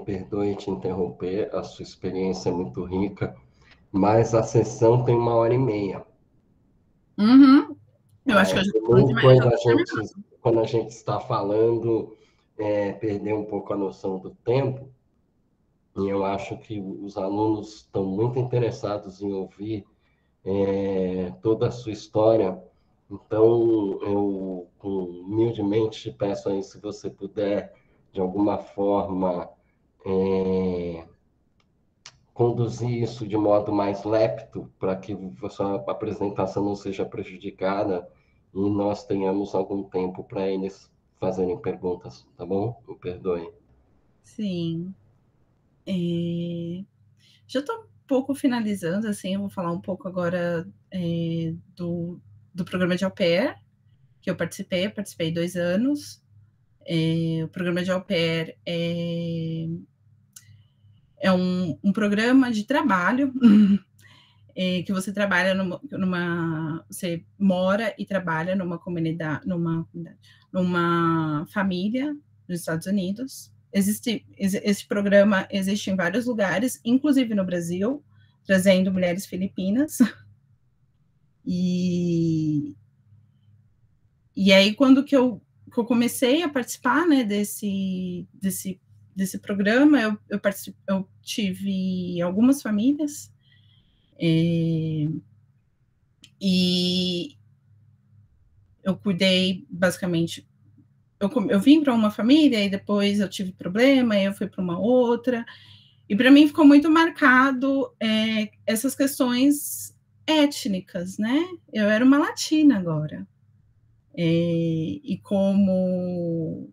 perdoe te interromper, a sua experiência é muito rica, mas a sessão tem 1h30. Uhum. Eu acho que eu já muito quando a gente está falando, perder um pouco a noção do tempo, e eu acho que os alunos estão muito interessados em ouvir toda a sua história. Então, eu humildemente peço aí, se você puder, de alguma forma, conduzir isso de modo mais lepto, para que a sua apresentação não seja prejudicada e nós tenhamos algum tempo para eles fazerem perguntas, tá bom? Me perdoem. Sim. Já estou um pouco finalizando, assim, eu vou falar um pouco agora do programa de au pair, que eu participei 2 anos. O programa de au pair é um programa de trabalho que você trabalha você mora e trabalha numa comunidade, numa família nos Estados Unidos. Esse programa existe em vários lugares, inclusive no Brasil, trazendo mulheres filipinas. E aí, quando que eu comecei a participar, né, desse programa, eu tive algumas famílias, e eu cuidei, basicamente, eu vim para uma família, e depois eu tive problema, e eu fui para uma outra, e para mim ficou muito marcado essas questões étnicas, né? Eu era uma latina agora, e como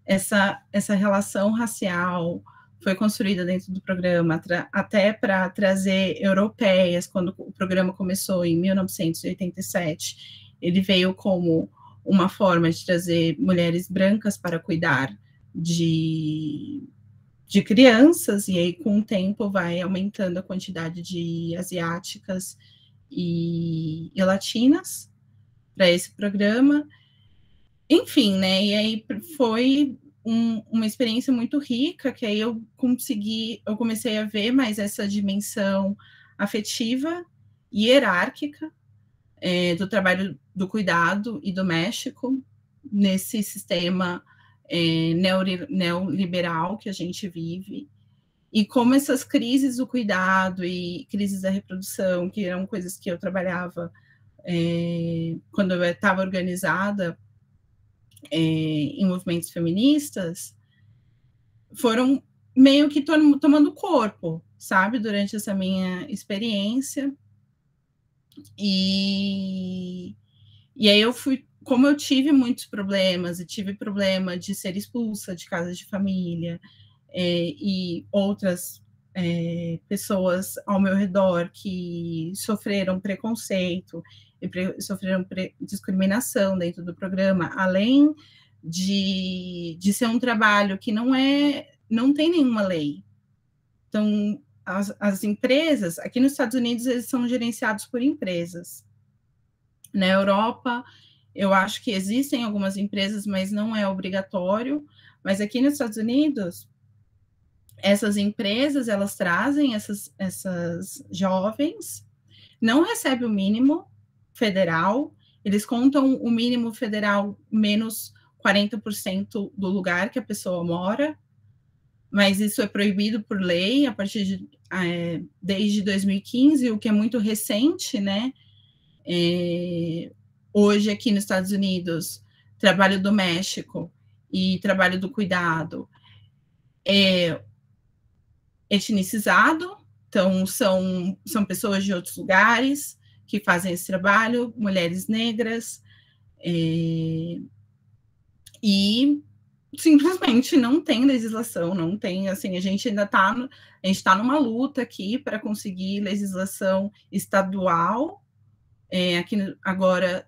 essa relação racial foi construída dentro do programa, até para trazer europeias, quando o programa começou em 1987, ele veio como uma forma de trazer mulheres brancas para cuidar de crianças, e aí com o tempo vai aumentando a quantidade de asiáticas e latinas para esse programa. Enfim, né? E aí foi uma experiência muito rica, que aí eu comecei a ver mais essa dimensão afetiva e hierárquica do trabalho do cuidado e doméstico nesse sistema neoliberal que a gente vive, e como essas crises do cuidado e crises da reprodução, que eram coisas que eu trabalhava quando eu estava organizada em movimentos feministas, foram meio que tomando corpo, sabe, durante essa minha experiência. E aí eu fui, como eu tive muitos problemas, e tive problema de ser expulsa de casa de família, e outras pessoas ao meu redor que sofreram preconceito e sofreram discriminação dentro do programa, além de ser um trabalho que não tem nenhuma lei. Então, as empresas, aqui nos Estados Unidos, eles são gerenciados por empresas. Na Europa, eu acho que existem algumas empresas, mas não é obrigatório. Mas aqui nos Estados Unidos, essas empresas, elas trazem essas jovens, não recebem o mínimo federal, eles contam o mínimo federal menos 40% do lugar que a pessoa mora, mas isso é proibido por lei a partir desde 2015, o que é muito recente, né? Hoje, aqui nos Estados Unidos, trabalho doméstico e trabalho do cuidado é etnicizado, então são pessoas de outros lugares que fazem esse trabalho, mulheres negras, e simplesmente não tem legislação, não tem, assim, a gente ainda está numa luta aqui para conseguir legislação estadual, aqui agora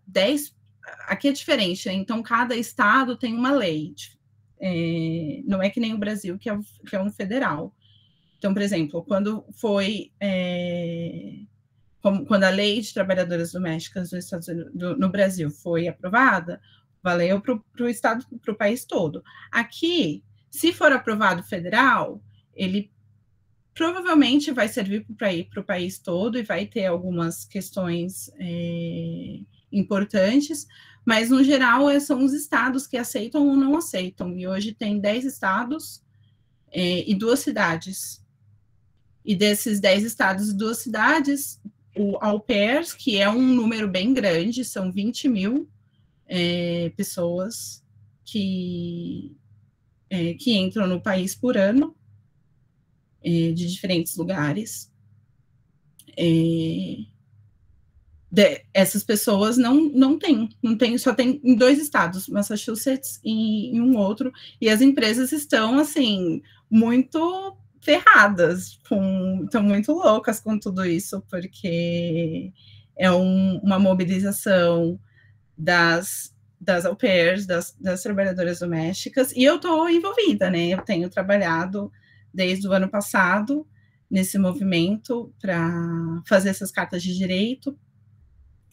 aqui é diferente, né? Então cada estado tem uma lei, não é que nem o Brasil, que é um federal. Então, por exemplo, quando a lei de trabalhadoras domésticas no Brasil foi aprovada, valeu para o país todo. Aqui, se for aprovado federal, ele provavelmente vai servir para o país todo e vai ter algumas questões importantes, mas, no geral, são os estados que aceitam ou não aceitam. E hoje tem 10 estados e 2 cidades. E desses 10 estados e 2 cidades, o au pairs, que é um número bem grande, são 20 mil pessoas que entram no país por ano, de diferentes lugares. essas pessoas não tem, só tem em 2 estados, Massachusetts e em um outro, e as empresas estão, assim, muito ferradas, estão muito loucas com tudo isso, porque é uma mobilização das au pairs, das trabalhadoras domésticas, e eu estou envolvida, né? Eu tenho trabalhado desde o ano passado nesse movimento para fazer essas cartas de direito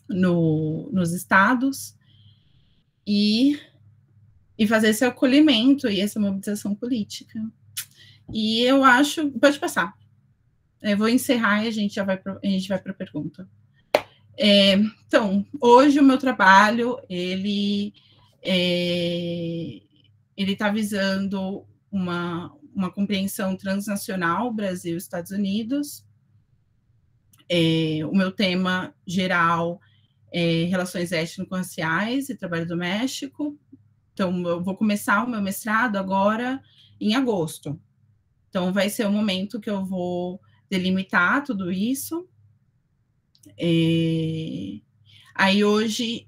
nos estados e fazer esse acolhimento e essa mobilização política. E eu acho... Pode passar. Eu vou encerrar e a gente vai para a pergunta. Então, hoje o meu trabalho, ele está visando uma compreensão transnacional, Brasil e Estados Unidos. O meu tema geral é relações étnico-raciais e trabalho doméstico. Então, eu vou começar o meu mestrado agora em agosto. Então, vai ser o momento que eu vou delimitar tudo isso. Aí hoje,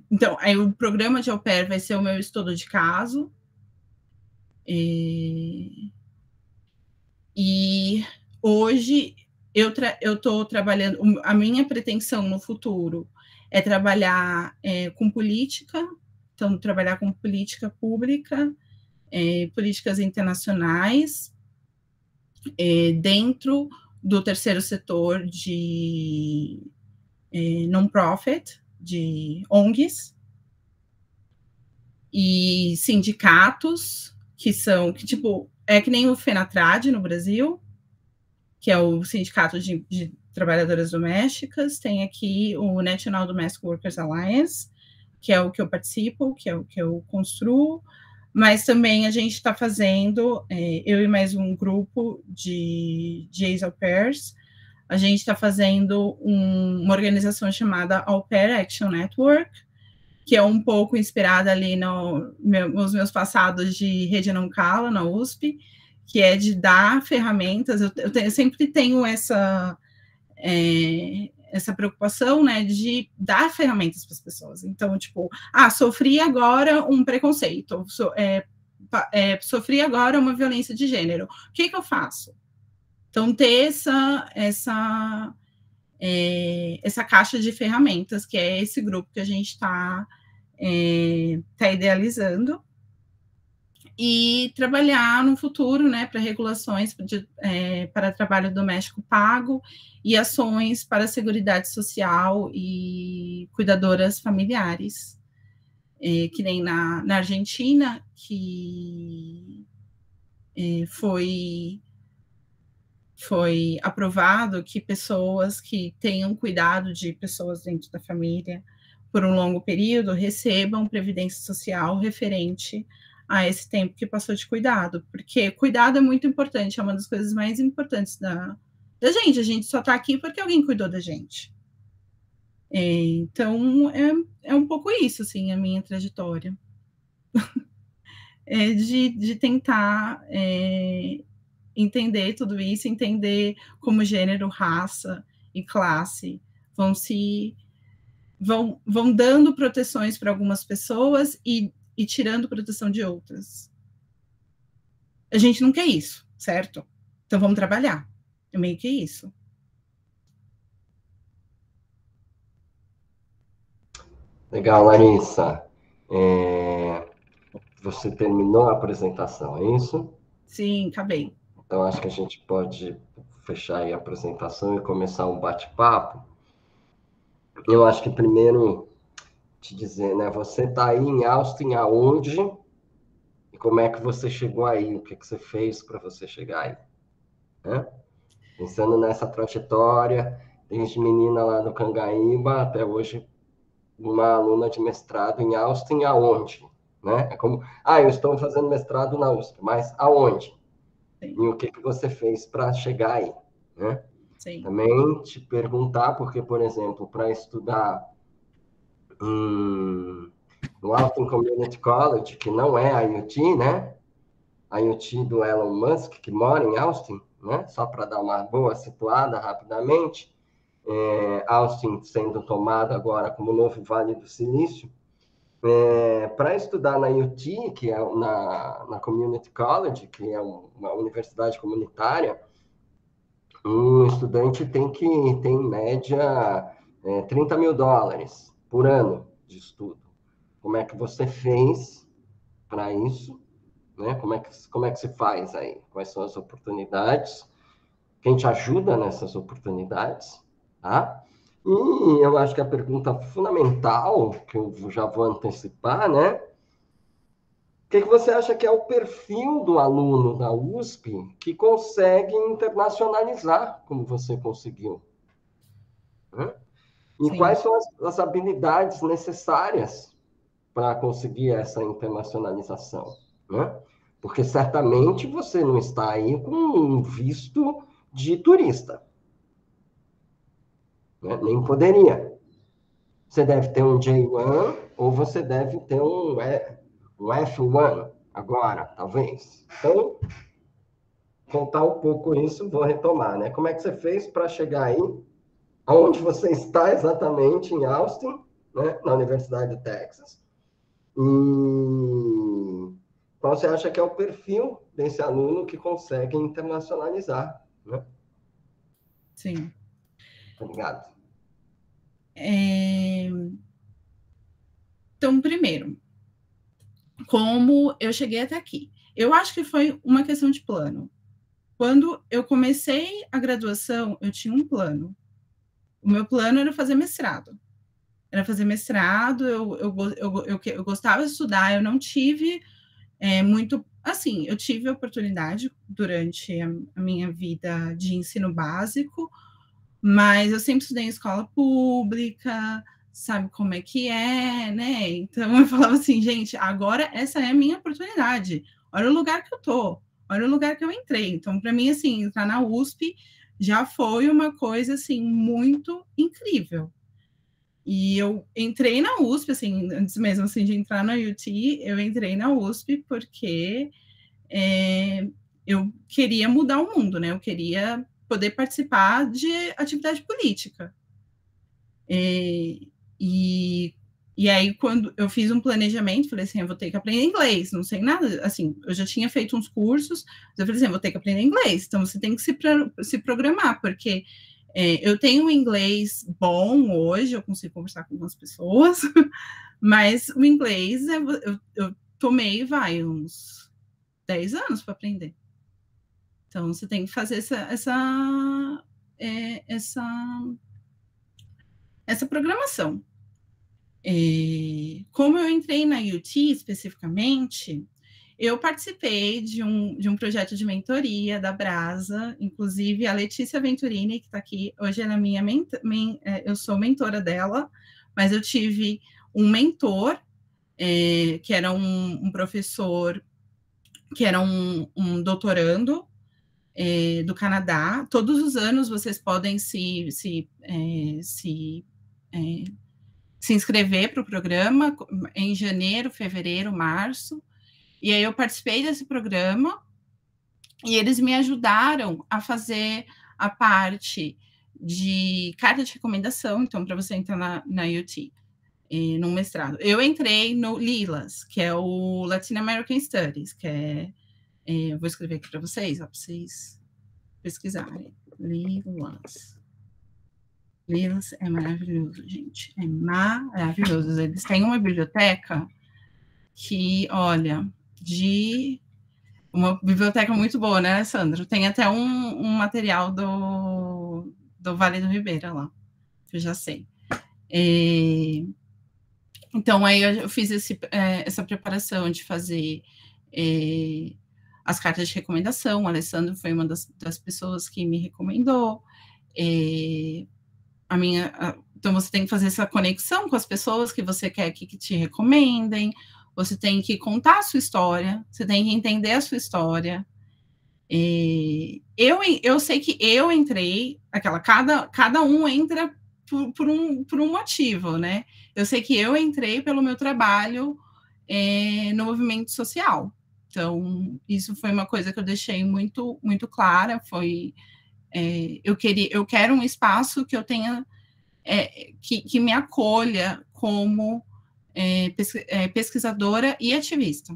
então, aí o programa de au pair vai ser o meu estudo de caso. E hoje eu estou trabalhando, a minha pretensão no futuro é trabalhar com política, então trabalhar com política pública, políticas internacionais, dentro do terceiro setor de non-profit, de ONGs e sindicatos, que tipo, é que nem o FENATRAD no Brasil, que é o Sindicato de Trabalhadoras Domésticas, tem aqui o National Domestic Workers Alliance, que é o que eu participo, que é o que eu construo, mas também a gente está fazendo, eu e mais um grupo de ex-au pairs, a gente está fazendo uma organização chamada Au Pair Action Network, que é um pouco inspirada ali nos meus passados de Rede Não Cala, na USP, que é de dar ferramentas. Eu sempre tenho essa preocupação, né, de dar ferramentas para as pessoas. Então, tipo, sofri agora um preconceito, sofri agora uma violência de gênero. O que eu faço? Então, ter essa caixa de ferramentas, que é esse grupo que a gente está idealizando, e trabalhar no futuro, né, para regulações para trabalho doméstico pago e ações para a Seguridade Social e cuidadoras familiares, que nem na Argentina, que foi aprovado que pessoas que tenham cuidado de pessoas dentro da família por um longo período recebam previdência social referente a esse tempo que passou de cuidado, porque cuidado é muito importante, é uma das coisas mais importantes da gente, a gente só está aqui porque alguém cuidou da gente. Então, é um pouco isso, assim, a minha trajetória. De tentar entender tudo isso, entender como gênero, raça e classe vão dando proteções para algumas pessoas e tirando proteção de outras. A gente não quer isso, certo? Então vamos trabalhar. É meio que isso. Legal, Larissa. Você terminou a apresentação, é isso? Sim, acabei. Então, acho que a gente pode fechar aí a apresentação e começar um bate-papo. Eu acho que primeiro te dizer, né? Você está aí em Austin, aonde? E como é que você chegou aí? O que você fez para você chegar aí? Né? Pensando nessa trajetória, desde menina lá no Cangaíba até hoje, uma aluna de mestrado em Austin, aonde? Né? É como, eu estou fazendo mestrado na USP, mas aonde? Sim. E o que você fez para chegar aí? Né? Sim. Também te perguntar, porque, por exemplo, para estudar no Austin Community College, que não é a UT, né? A UT do Elon Musk, que mora em Austin, né? Só para dar uma boa situada rapidamente. Austin sendo tomada agora como novo Vale do Silício, para estudar na UT, que é na Community College, que é uma universidade comunitária, um estudante tem em média, $30 mil por ano de estudo. Como é que você fez para isso? Né? Como é que se faz aí? Quais são as oportunidades? Quem te ajuda nessas oportunidades? Tá? E eu acho que a pergunta fundamental, que eu já vou antecipar, né? O que você acha que é o perfil do aluno da USP que consegue internacionalizar como você conseguiu? Né? E Sim. quais são as habilidades necessárias para conseguir essa internacionalização? Né? Porque certamente você não está aí com um visto de turista. Né? Nem poderia. Você deve ter um J1 ou você deve ter um F1 agora, talvez. Então, contar um pouco isso, vou retomar, né? Como é que você fez para chegar aí, aonde você está exatamente, em Austin, né? Na Universidade do Texas. E qual você acha que é o perfil desse aluno que consegue internacionalizar, né? Sim. Obrigado. Então, primeiro, como eu cheguei até aqui? Eu acho que foi uma questão de plano. Quando eu comecei a graduação, eu tinha um plano. O meu plano era fazer mestrado. Eu gostava de estudar, eu não tive muito... Assim, eu tive a oportunidade durante a minha vida de ensino básico, mas eu sempre estudei em escola pública, sabe como é que é, né? Então eu falava assim, gente, agora essa é a minha oportunidade. Olha o lugar que eu tô, olha o lugar que eu entrei. Então, para mim, assim, entrar na USP já foi uma coisa assim muito incrível. E eu entrei na USP, assim, antes mesmo assim, de entrar na UT, eu entrei na USP porque eu queria mudar o mundo, né? Eu queria poder participar de atividade política. E aí, quando eu fiz um planejamento, falei assim, eu vou ter que aprender inglês, não sei nada, assim, eu já tinha feito uns cursos, mas eu falei assim, eu vou ter que aprender inglês, então você tem que se programar, porque eu tenho um inglês bom hoje, eu consigo conversar com algumas pessoas, mas o inglês, eu tomei, uns 10 anos para aprender. Então, você tem que fazer essa programação. Como eu entrei na UT especificamente, eu participei de um projeto de mentoria da Brasa, inclusive a Letícia Venturini, que está aqui, hoje ela é eu sou mentora dela, mas eu tive um mentor, que era um professor, que era um doutorando, do Canadá. Todos os anos vocês podem se inscrever para o programa em janeiro, fevereiro, março. E aí eu participei desse programa e eles me ajudaram a fazer a parte de carta de recomendação, então, para você entrar na UT, no mestrado. Eu entrei no LILAS, que é o Latin American Studies, que eu vou escrever aqui para vocês pesquisarem. LILAS. LILAS é maravilhoso, gente. É maravilhoso. Eles têm uma biblioteca que, olha, uma biblioteca muito boa, né, Sandro? Tem até um material do Vale do Ribeira lá, que eu já sei. Então, aí eu fiz essa preparação de fazer as cartas de recomendação. O Alessandro foi uma das pessoas que me recomendou. Então, você tem que fazer essa conexão com as pessoas que você quer que te recomendem. Você tem que contar a sua história, você tem que entender a sua história. Eu sei que eu entrei, cada um entra por um motivo, né? Eu sei que eu entrei pelo meu trabalho no movimento social. Então, isso foi uma coisa que eu deixei muito, muito clara, foi eu quero um espaço que eu tenha, que me acolha como pesquisadora e ativista.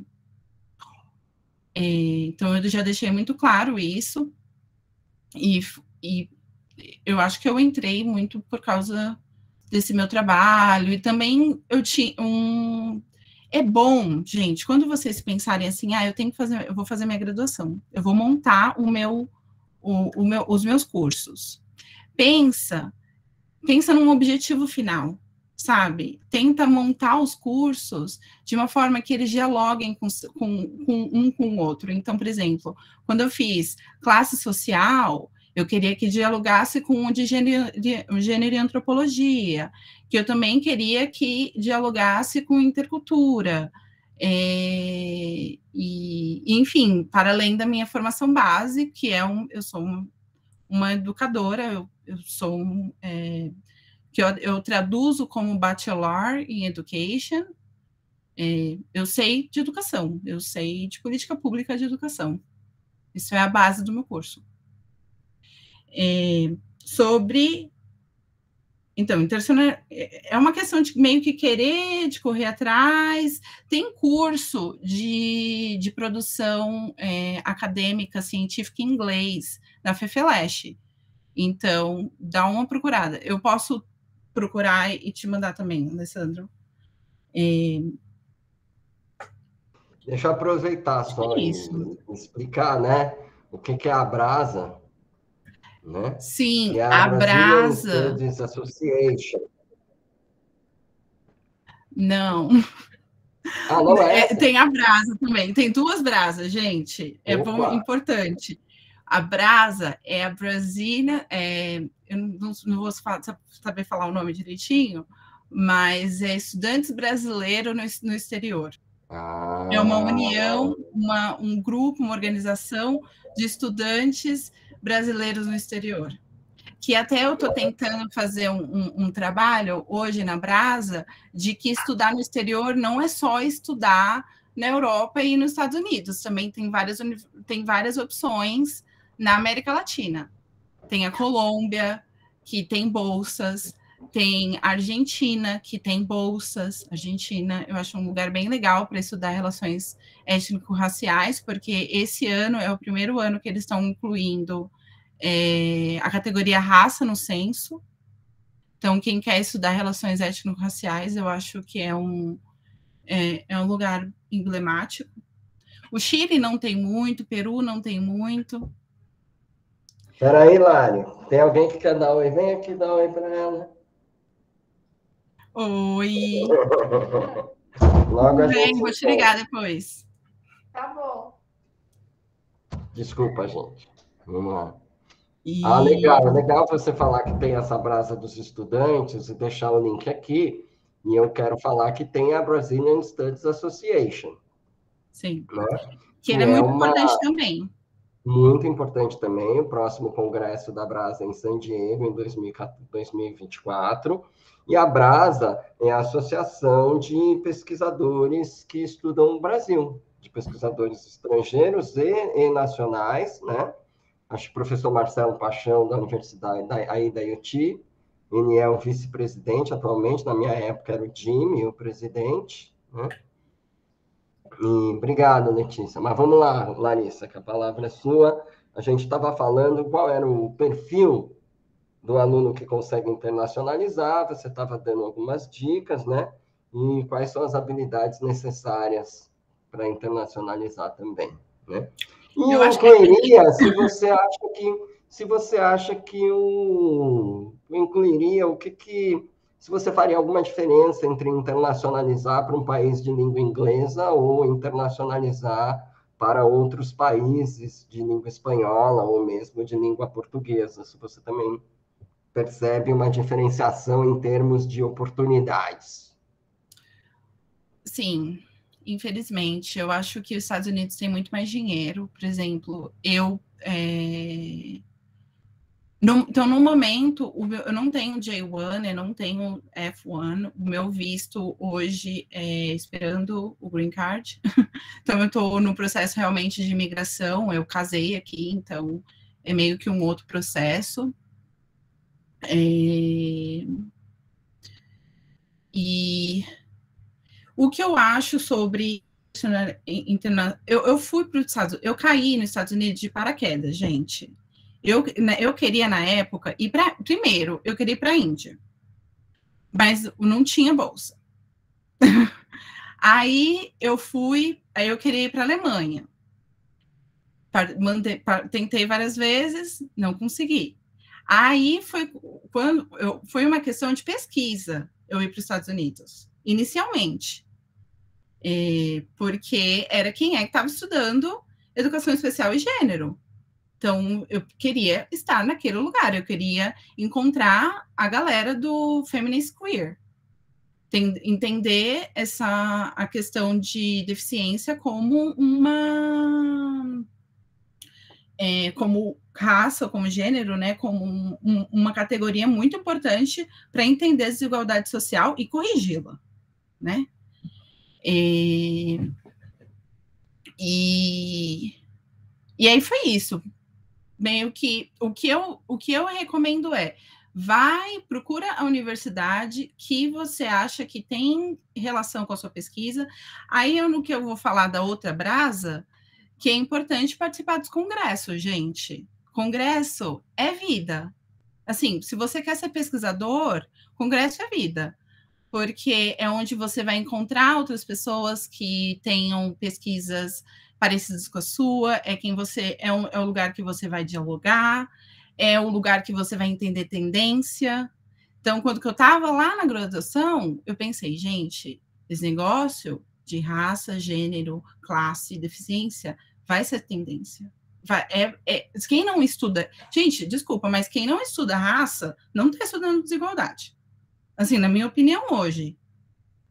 Então, eu já deixei muito claro isso, e eu acho que eu entrei muito por causa desse meu trabalho, e também eu tinha é bom, gente, quando vocês pensarem assim, eu vou fazer minha graduação, eu vou montar os meus cursos. Pensa num objetivo final, sabe? Tenta montar os cursos de uma forma que eles dialoguem com o outro. Então, por exemplo, quando eu fiz classe social, eu queria que dialogasse com o de gênero e antropologia, que eu também queria que dialogasse com intercultura. Enfim, para além da minha formação base, que eu sou uma educadora, eu sou que eu traduzo como Bachelor em Education. Eu sei de educação, eu sei de política pública de educação. Isso é a base do meu curso. Então, é uma questão de meio que querer, de correr atrás. Tem curso de produção acadêmica, científica em inglês, na FEFELESH. Então, dá uma procurada. Eu posso procurar e te mandar também, Alessandro. Deixa eu aproveitar só e explicar, né, o que é a Abrasa, né? Sim, que é a Brazilian Abrasa. Studies Association. Não. Não é? Tem a Brasa também. Tem duas Brasas, gente. É importante. A Brasa é a Brasília. Eu não vou saber falar o nome direitinho, mas é Estudantes Brasileiros no Exterior. É uma união, um grupo, uma organização de estudantes brasileiros no exterior. Que até eu estou tentando fazer um trabalho hoje na Brasa de que estudar no exterior não é só estudar na Europa e nos Estados Unidos, também tem várias opções na América Latina. Tem a Colômbia, que tem bolsas, tem a Argentina, que tem bolsas. Argentina, eu acho um lugar bem legal para estudar relações étnico-raciais, porque esse ano é o primeiro ano que eles estão incluindo a categoria raça no censo. Então, quem quer estudar relações étnico-raciais, eu acho que é um lugar emblemático. O Chile não tem muito, o Peru não tem muito. Espera aí, Lari. Tem alguém que quer dar oi? Vem aqui dar oi para ela. Oi. Logo a gente vou te ligar depois. Tá bom. Desculpa, gente. Vamos lá. Legal você falar que tem essa Brasa dos Estudantes e deixar o link aqui. E eu quero falar que tem a Brazilian Studies Association. Sim. Né? Que ele é muito importante também. Muito importante também. O próximo congresso da Brasa em San Diego, em 2024. E a Brasa é a associação de pesquisadores que estudam o Brasil, de pesquisadores estrangeiros e nacionais, né? Acho que o professor Marcelo Paixão, da Universidade aí da UT, ele é o vice-presidente atualmente, na minha época era o Jimmy, o presidente, né? E obrigado, Letícia. Mas vamos lá, Larissa, que a palavra é sua. A gente estava falando qual era o perfil do aluno que consegue internacionalizar, você estava dando algumas dicas, né? E quais são as habilidades necessárias para internacionalizar também, né? E eu incluiria, se você acha que incluiria, se você faria alguma diferença entre internacionalizar para um país de língua inglesa ou internacionalizar para outros países de língua espanhola ou mesmo de língua portuguesa, se você também percebe uma diferenciação em termos de oportunidades. Sim. Infelizmente, eu acho que os Estados Unidos têm muito mais dinheiro. Por exemplo, então, no momento, eu não tenho J1, eu não tenho F1. O meu visto hoje é esperando o Green Card. Então, eu estou no processo realmente de imigração. Eu casei aqui, então é meio que um outro processo. E o que eu acho sobre eu fui para os Estados Unidos, eu caí nos Estados Unidos de paraquedas, gente. Eu queria, na época, ir para... Primeiro, eu queria ir para a Índia, mas não tinha bolsa. Aí eu queria ir para a Alemanha. Tentei várias vezes, não consegui. Aí foi uma questão de pesquisa eu ir para os Estados Unidos, inicialmente. Porque era quem é que estava estudando educação especial e gênero. Então, eu queria estar naquele lugar, eu queria encontrar a galera do feminist queer. Entender a questão de deficiência como como raça, como gênero, né, como uma categoria muito importante para entender a desigualdade social e corrigi-la, né? E aí foi isso. Meio que o que eu recomendo procura a universidade que você acha que tem relação com a sua pesquisa. Aí no que eu vou falar da outra brasa, que é importante participar dos congressos, gente. Congresso é vida. Assim, se você quer ser pesquisador, congresso é vida. Porque é onde você vai encontrar outras pessoas que tenham pesquisas parecidas com a sua, é o lugar que você vai dialogar, é o lugar que você vai entender tendência. Então, quando eu estava lá na graduação, eu pensei, gente, esse negócio de raça, gênero, classe, deficiência, vai ser tendência. Quem não estuda... Gente, desculpa, mas quem não estuda raça, não está estudando desigualdade. Assim, na minha opinião, hoje.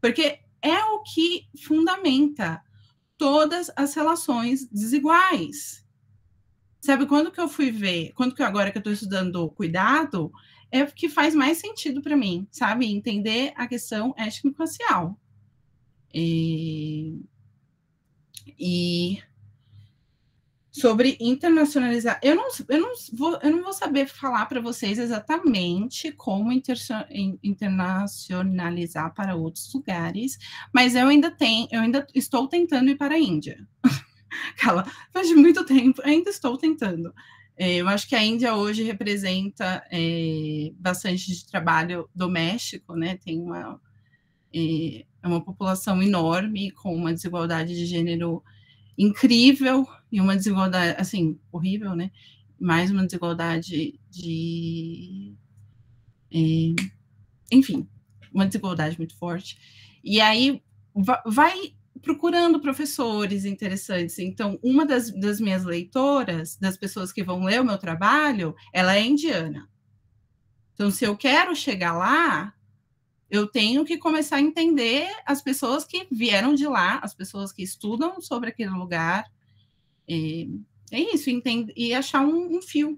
Porque é o que fundamenta todas as relações desiguais. Sabe, quando que eu fui ver, agora que eu estou estudando cuidado, é o que faz mais sentido para mim, sabe? Entender a questão étnico-racial. E sobre internacionalizar, eu não vou saber falar para vocês exatamente como internacionalizar para outros lugares, mas eu ainda estou tentando ir para a Índia. Faz muito tempo, ainda estou tentando. Eu acho que a Índia hoje representa bastante de trabalho doméstico, né? Tem uma população enorme com uma desigualdade de gênero incrível e uma desigualdade, assim, horrível, né? Mais uma desigualdade enfim, uma desigualdade muito forte. E aí vai procurando professores interessantes. Então, uma das minhas leitoras, das pessoas que vão ler o meu trabalho, ela é indiana. Então, se eu quero chegar lá, eu tenho que começar a entender as pessoas que vieram de lá, as pessoas que estudam sobre aquele lugar. É isso, e achar um fio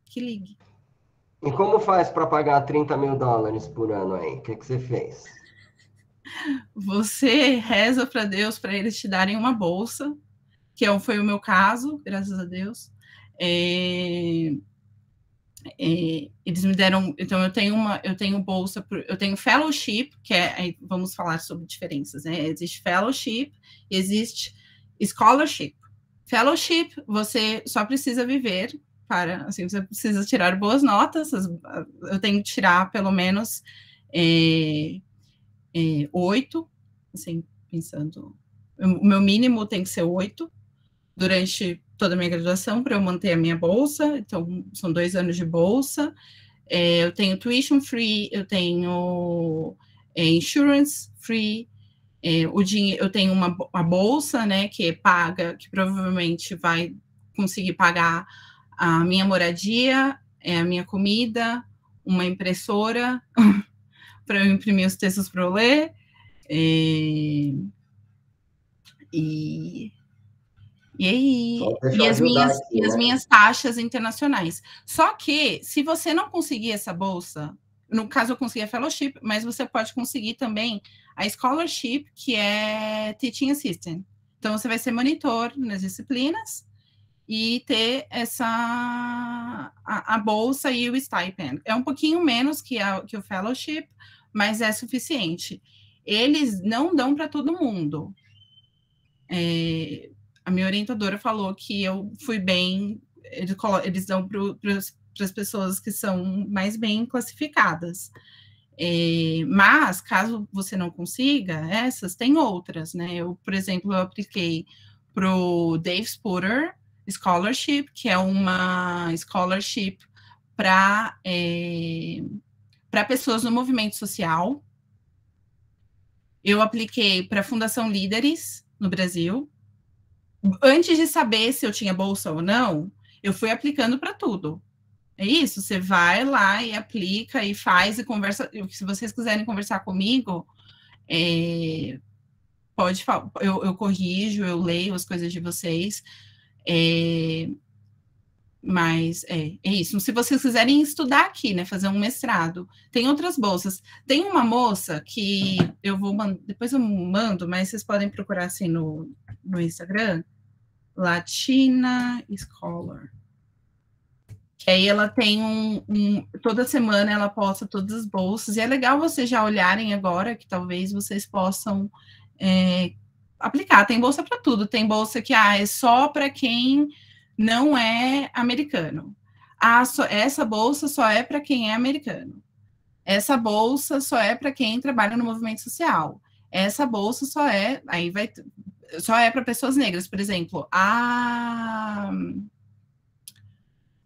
que ligue. E como faz para pagar $30 mil por ano aí? O que você fez? Você reza para Deus para eles te darem uma bolsa, que foi o meu caso, graças a Deus. Eles me deram, então eu tenho bolsa, eu tenho fellowship, que aí vamos falar sobre diferenças, né? Existe fellowship, existe scholarship. Fellowship, você só precisa viver assim, você precisa tirar boas notas, eu tenho que tirar pelo menos 8, assim, pensando, o meu mínimo tem que ser 8, durante toda a minha graduação, para eu manter a minha bolsa. Então, são 2 anos de bolsa. Eu tenho tuition free, eu tenho insurance free, eu tenho uma bolsa, né, que paga, que provavelmente vai conseguir pagar a minha moradia, a minha comida, uma impressora para eu imprimir os textos para eu ler, e as minhas taxas internacionais. Só que, se você não conseguir essa bolsa, no caso eu consegui a fellowship, mas você pode conseguir também a scholarship, que é teaching assistant. Então, você vai ser monitor nas disciplinas, e ter a bolsa e o stipend. É um pouquinho menos que o fellowship, mas é suficiente. Eles não dão para todo mundo. A minha orientadora falou que eu fui bem, eles dão para as pessoas que são mais bem classificadas. Mas, caso você não consiga essas, tem outras, né? Eu, por exemplo, eu apliquei para o Dave Spooter Scholarship, que é uma scholarship para pessoas no movimento social. Eu apliquei para a Fundação Líderes, no Brasil. Antes de saber se eu tinha bolsa ou não, eu fui aplicando para tudo. É isso, você vai lá e aplica e faz e conversa. Se vocês quiserem conversar comigo, pode falar, eu corrijo, eu leio as coisas de vocês. Mas é isso. Se vocês quiserem estudar aqui, né, fazer um mestrado, tem outras bolsas. Tem uma moça que eu vou depois eu mando, mas vocês podem procurar assim no Instagram, Latina Scholar. Que aí ela tem toda semana ela posta todas as bolsas, e é legal vocês já olharem agora, que talvez vocês possam aplicar. Tem bolsa para tudo, tem bolsa que é só para quem não é americano. Essa bolsa só é para quem é americano. Essa bolsa só é para quem trabalha no movimento social. Essa bolsa só é para pessoas negras, por exemplo.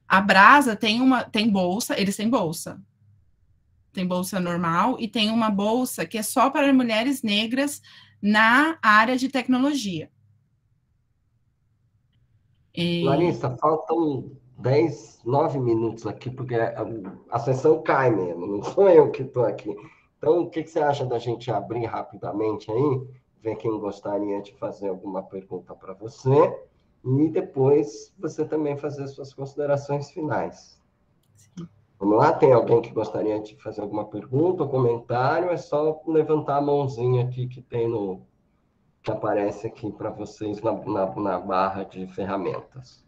A Brasa tem bolsa, eles têm bolsa. Tem bolsa normal e tem uma bolsa que é só para mulheres negras na área de tecnologia. Larissa, faltam 9 minutos aqui, porque a sessão cai mesmo, não sou eu que estou aqui. Então, o que você acha da gente abrir rapidamente aí, ver quem gostaria de fazer alguma pergunta para você, e depois você também fazer suas considerações finais. Sim. Vamos lá? Tem alguém que gostaria de fazer alguma pergunta ou comentário? É só levantar a mãozinha aqui que tem que aparece aqui para vocês na barra de ferramentas.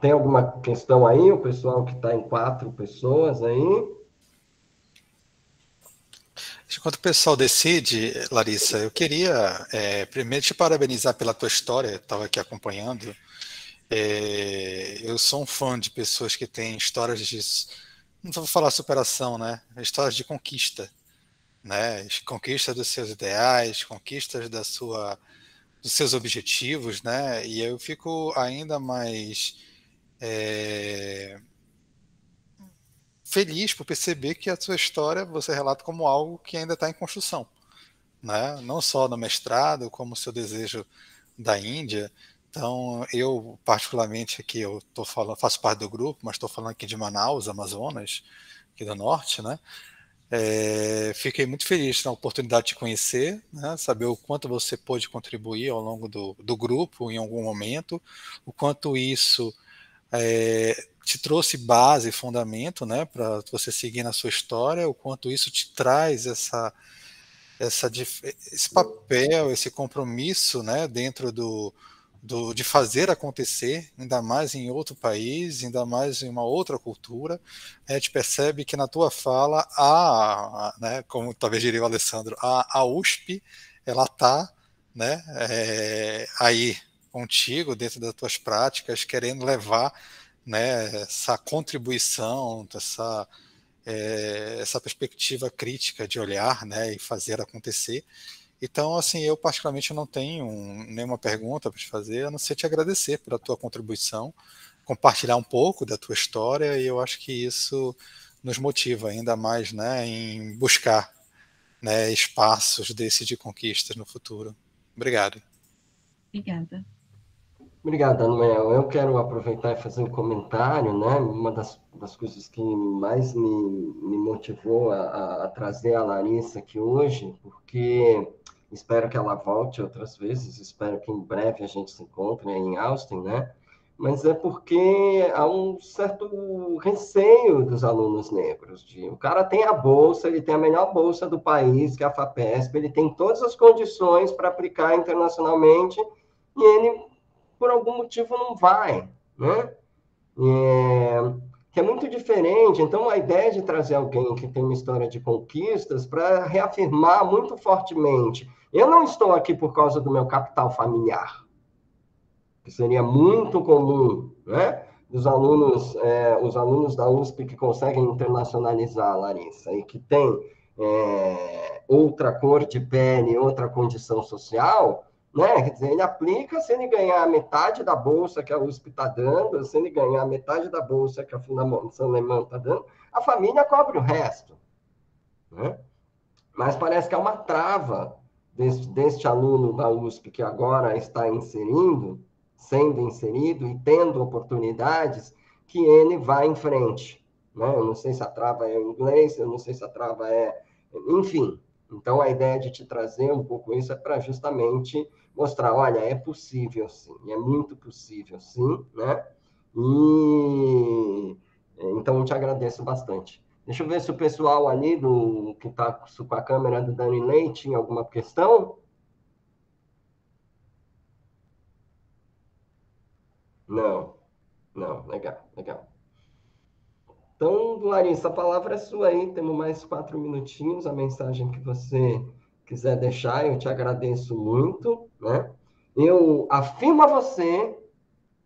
Tem alguma questão aí? O pessoal que está em 4 pessoas aí? Enquanto o pessoal decide, Larissa, eu queria primeiro te parabenizar pela tua história, eu estava aqui acompanhando. Eu sou um fã de pessoas que têm histórias de, não vou falar superação, né? Histórias de conquista, né? Conquista dos seus ideais, conquistas dos seus objetivos, né? E eu fico ainda mais feliz por perceber que a sua história você relata como algo que ainda está em construção, né? Não só no mestrado, como o seu desejo da Índia. Então, eu particularmente aqui, eu tô falando, faço parte do grupo, mas estou falando aqui de Manaus, Amazonas, aqui do norte, né? Fiquei muito feliz na oportunidade de te conhecer, né? Saber o quanto você pôde contribuir ao longo do grupo em algum momento, o quanto isso te trouxe base e fundamento, né, para você seguir na sua história, o quanto isso te traz esse papel, esse compromisso, né, dentro de fazer acontecer, ainda mais em outro país, ainda mais em uma outra cultura. A gente percebe que na tua fala, né, como talvez diria o Alessandro, a USP, ela está, né, aí contigo, dentro das tuas práticas, querendo levar, né, essa contribuição, essa perspectiva crítica de olhar, né, e fazer acontecer. Então, assim, eu particularmente não tenho nenhuma pergunta para te fazer, a não ser te agradecer pela tua contribuição, compartilhar um pouco da tua história, e eu acho que isso nos motiva ainda mais, né, em buscar, né, espaços desses de conquistas no futuro. Obrigado. Obrigada. Obrigado, Manuel. Eu quero aproveitar e fazer um comentário, né? Uma das coisas que mais me motivou a trazer a Larissa aqui hoje, porque espero que ela volte outras vezes, espero que em breve a gente se encontre em Austin, né? mas é porque há um certo receio dos alunos negros. O cara tem a bolsa, ele tem a melhor bolsa do país, que é a FAPESP, ele tem todas as condições para aplicar internacionalmente, e ele, por algum motivo, não vai, né? Que é muito diferente. Então, a ideia de trazer alguém que tem uma história de conquistas para reafirmar muito fortemente: eu não estou aqui por causa do meu capital familiar, que seria muito comum, né? Os alunos da USP que conseguem internacionalizar, Larissa, e que têm outra cor de pele, outra condição social, né? Quer dizer, ele aplica se ele ganhar metade da bolsa que a USP está dando, se ele ganhar metade da bolsa que a Fundação Alemã está dando, a família cobre o resto, né? Mas parece que é uma trava deste aluno da USP que agora está sendo inserido e tendo oportunidades, que ele vai em frente, né? Eu não sei se a trava é em inglês, eu não sei se a trava é... Enfim, então a ideia de te trazer um pouco isso é para justamente mostrar, olha, é possível sim, é muito possível sim, né? E então eu te agradeço bastante. Deixa eu ver se o pessoal ali que está com a câmera do Dani Leite tinha alguma questão. Não, legal. Então, Larissa, a palavra é sua aí, temos mais 4 minutinhos, a mensagem que você quiser deixar, eu te agradeço muito, né? Eu afirmo a você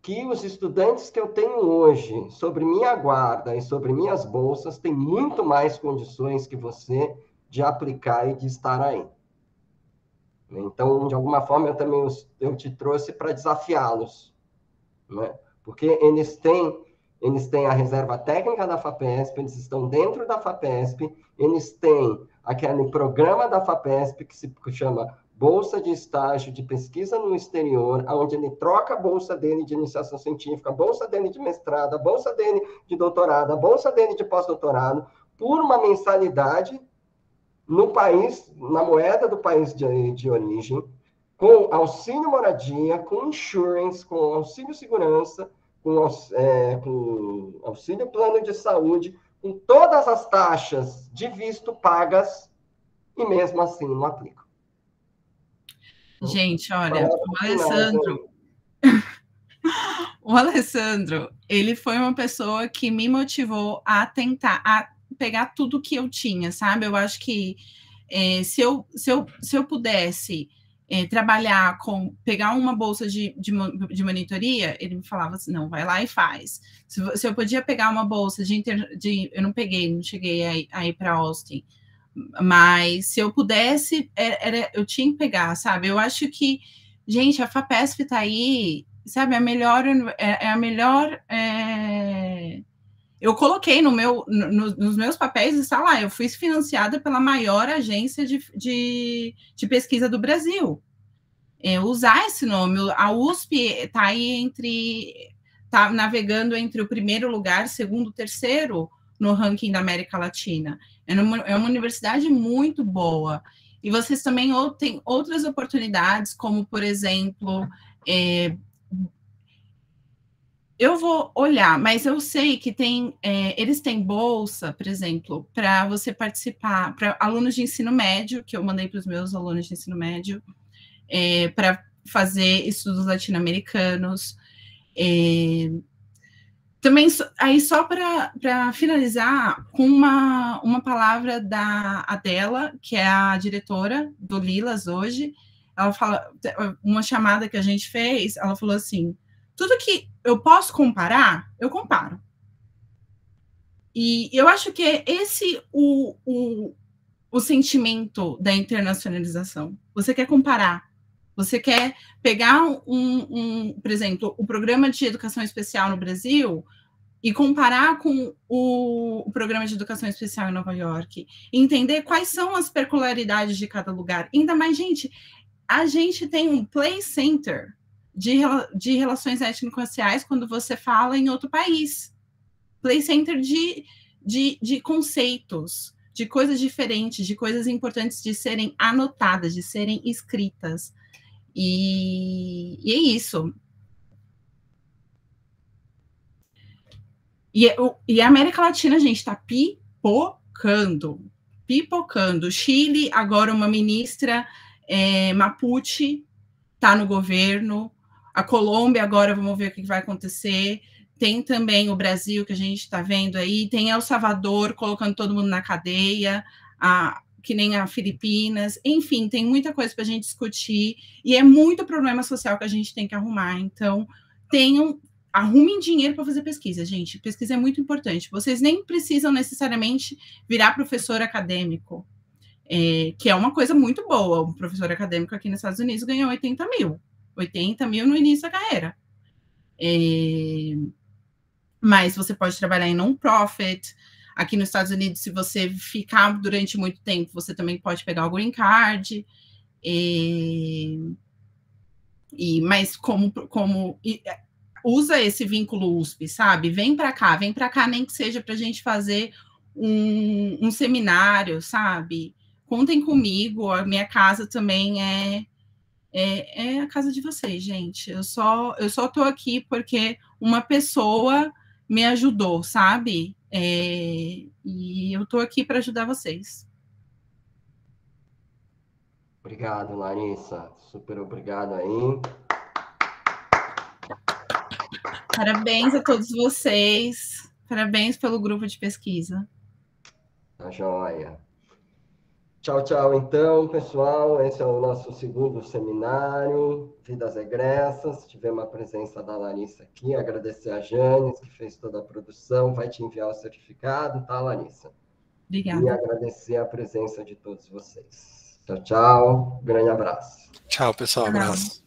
que os estudantes que eu tenho hoje, sobre minha guarda e sobre minhas bolsas, têm muito mais condições que você de aplicar e de estar aí. Então, de alguma forma, eu te trouxe para desafiá-los, né? Porque eles têm a reserva técnica da FAPESP, eles estão dentro da FAPESP, eles têm aquele programa da FAPESP que se chama Bolsa de Estágio de Pesquisa no Exterior, onde ele troca a bolsa dele de iniciação científica, a bolsa dele de mestrado, a bolsa dele de doutorado, a bolsa dele de pós-doutorado, por uma mensalidade no país, na moeda do país de origem, com auxílio moradia, com insurance, com auxílio segurança, com auxílio plano de saúde, com todas as taxas de visto pagas, e mesmo assim não aplica. Gente, olha, o Alessandro, ele foi uma pessoa que me motivou a tentar, a pegar tudo que eu tinha, sabe? Eu acho que se eu pudesse trabalhar pegar uma bolsa de monitoria, ele me falava assim, não, vai lá e faz. Se eu podia pegar uma bolsa eu não cheguei a ir para Austin, mas se eu pudesse, eu tinha que pegar, sabe? Eu acho que, gente, a FAPESP está aí, sabe? É a melhor. Eu coloquei nos meus papéis, está lá, eu fui financiada pela maior agência de pesquisa do Brasil. Usar esse nome, a USP está aí está navegando entre o primeiro lugar, segundo, terceiro no ranking da América Latina. É uma universidade muito boa. E vocês também têm outras oportunidades, como, por exemplo, eu vou olhar, mas eu sei que eles têm bolsa, por exemplo, para você participar, para alunos de ensino médio, que eu mandei para os meus alunos de ensino médio, para fazer estudos latino-americanos. Também, aí só para finalizar, com uma palavra da Adela, que é a diretora do Lilas hoje, ela fala, uma chamada que a gente fez, ela falou assim, tudo que eu posso comparar, eu comparo. E eu acho que é esse o sentimento da internacionalização. Você quer comparar. Você quer pegar por exemplo, o programa de educação especial no Brasil e comparar com o programa de educação especial em Nova York. E entender quais são as peculiaridades de cada lugar. Ainda mais, gente, a gente tem um play center de relações étnico-raciais quando você fala em outro país. Play center de conceitos, de coisas diferentes, de coisas importantes de serem anotadas, de serem escritas. E é isso. E a América Latina, gente, está pipocando. Chile, agora uma ministra Mapuche está no governo. A Colômbia, agora vamos ver o que vai acontecer. Tem também o Brasil, que a gente está vendo aí. Tem El Salvador colocando todo mundo na cadeia, que nem a Filipinas. Enfim, tem muita coisa para a gente discutir. E é muito problema social que a gente tem que arrumar. Então, arrumem dinheiro para fazer pesquisa, gente. Pesquisa é muito importante. Vocês nem precisam necessariamente virar professor acadêmico, que é uma coisa muito boa. Um professor acadêmico aqui nos Estados Unidos ganhou 80 mil no início da carreira. Mas você pode trabalhar em non-profit. Aqui nos Estados Unidos, se você ficar durante muito tempo, você também pode pegar o green card. Mas usa esse vínculo USP, sabe? Vem para cá, nem que seja para a gente fazer um seminário, sabe? Contem comigo, a minha casa também é a casa de vocês, gente. Eu só tô aqui porque uma pessoa me ajudou, sabe? E eu tô aqui para ajudar vocês. Obrigado, Larissa. Super obrigado aí. Parabéns a todos vocês. Parabéns pelo grupo de pesquisa. Tá joia. Tchau, tchau, então, pessoal. Esse é o nosso segundo seminário, Vidas Egressas. Tivemos a presença da Larissa aqui. Agradecer a Janes, que fez toda a produção. Vai te enviar o certificado, tá, Larissa? Obrigada. E agradecer a presença de todos vocês. Tchau, tchau. Grande abraço. Tchau, pessoal. Abraço.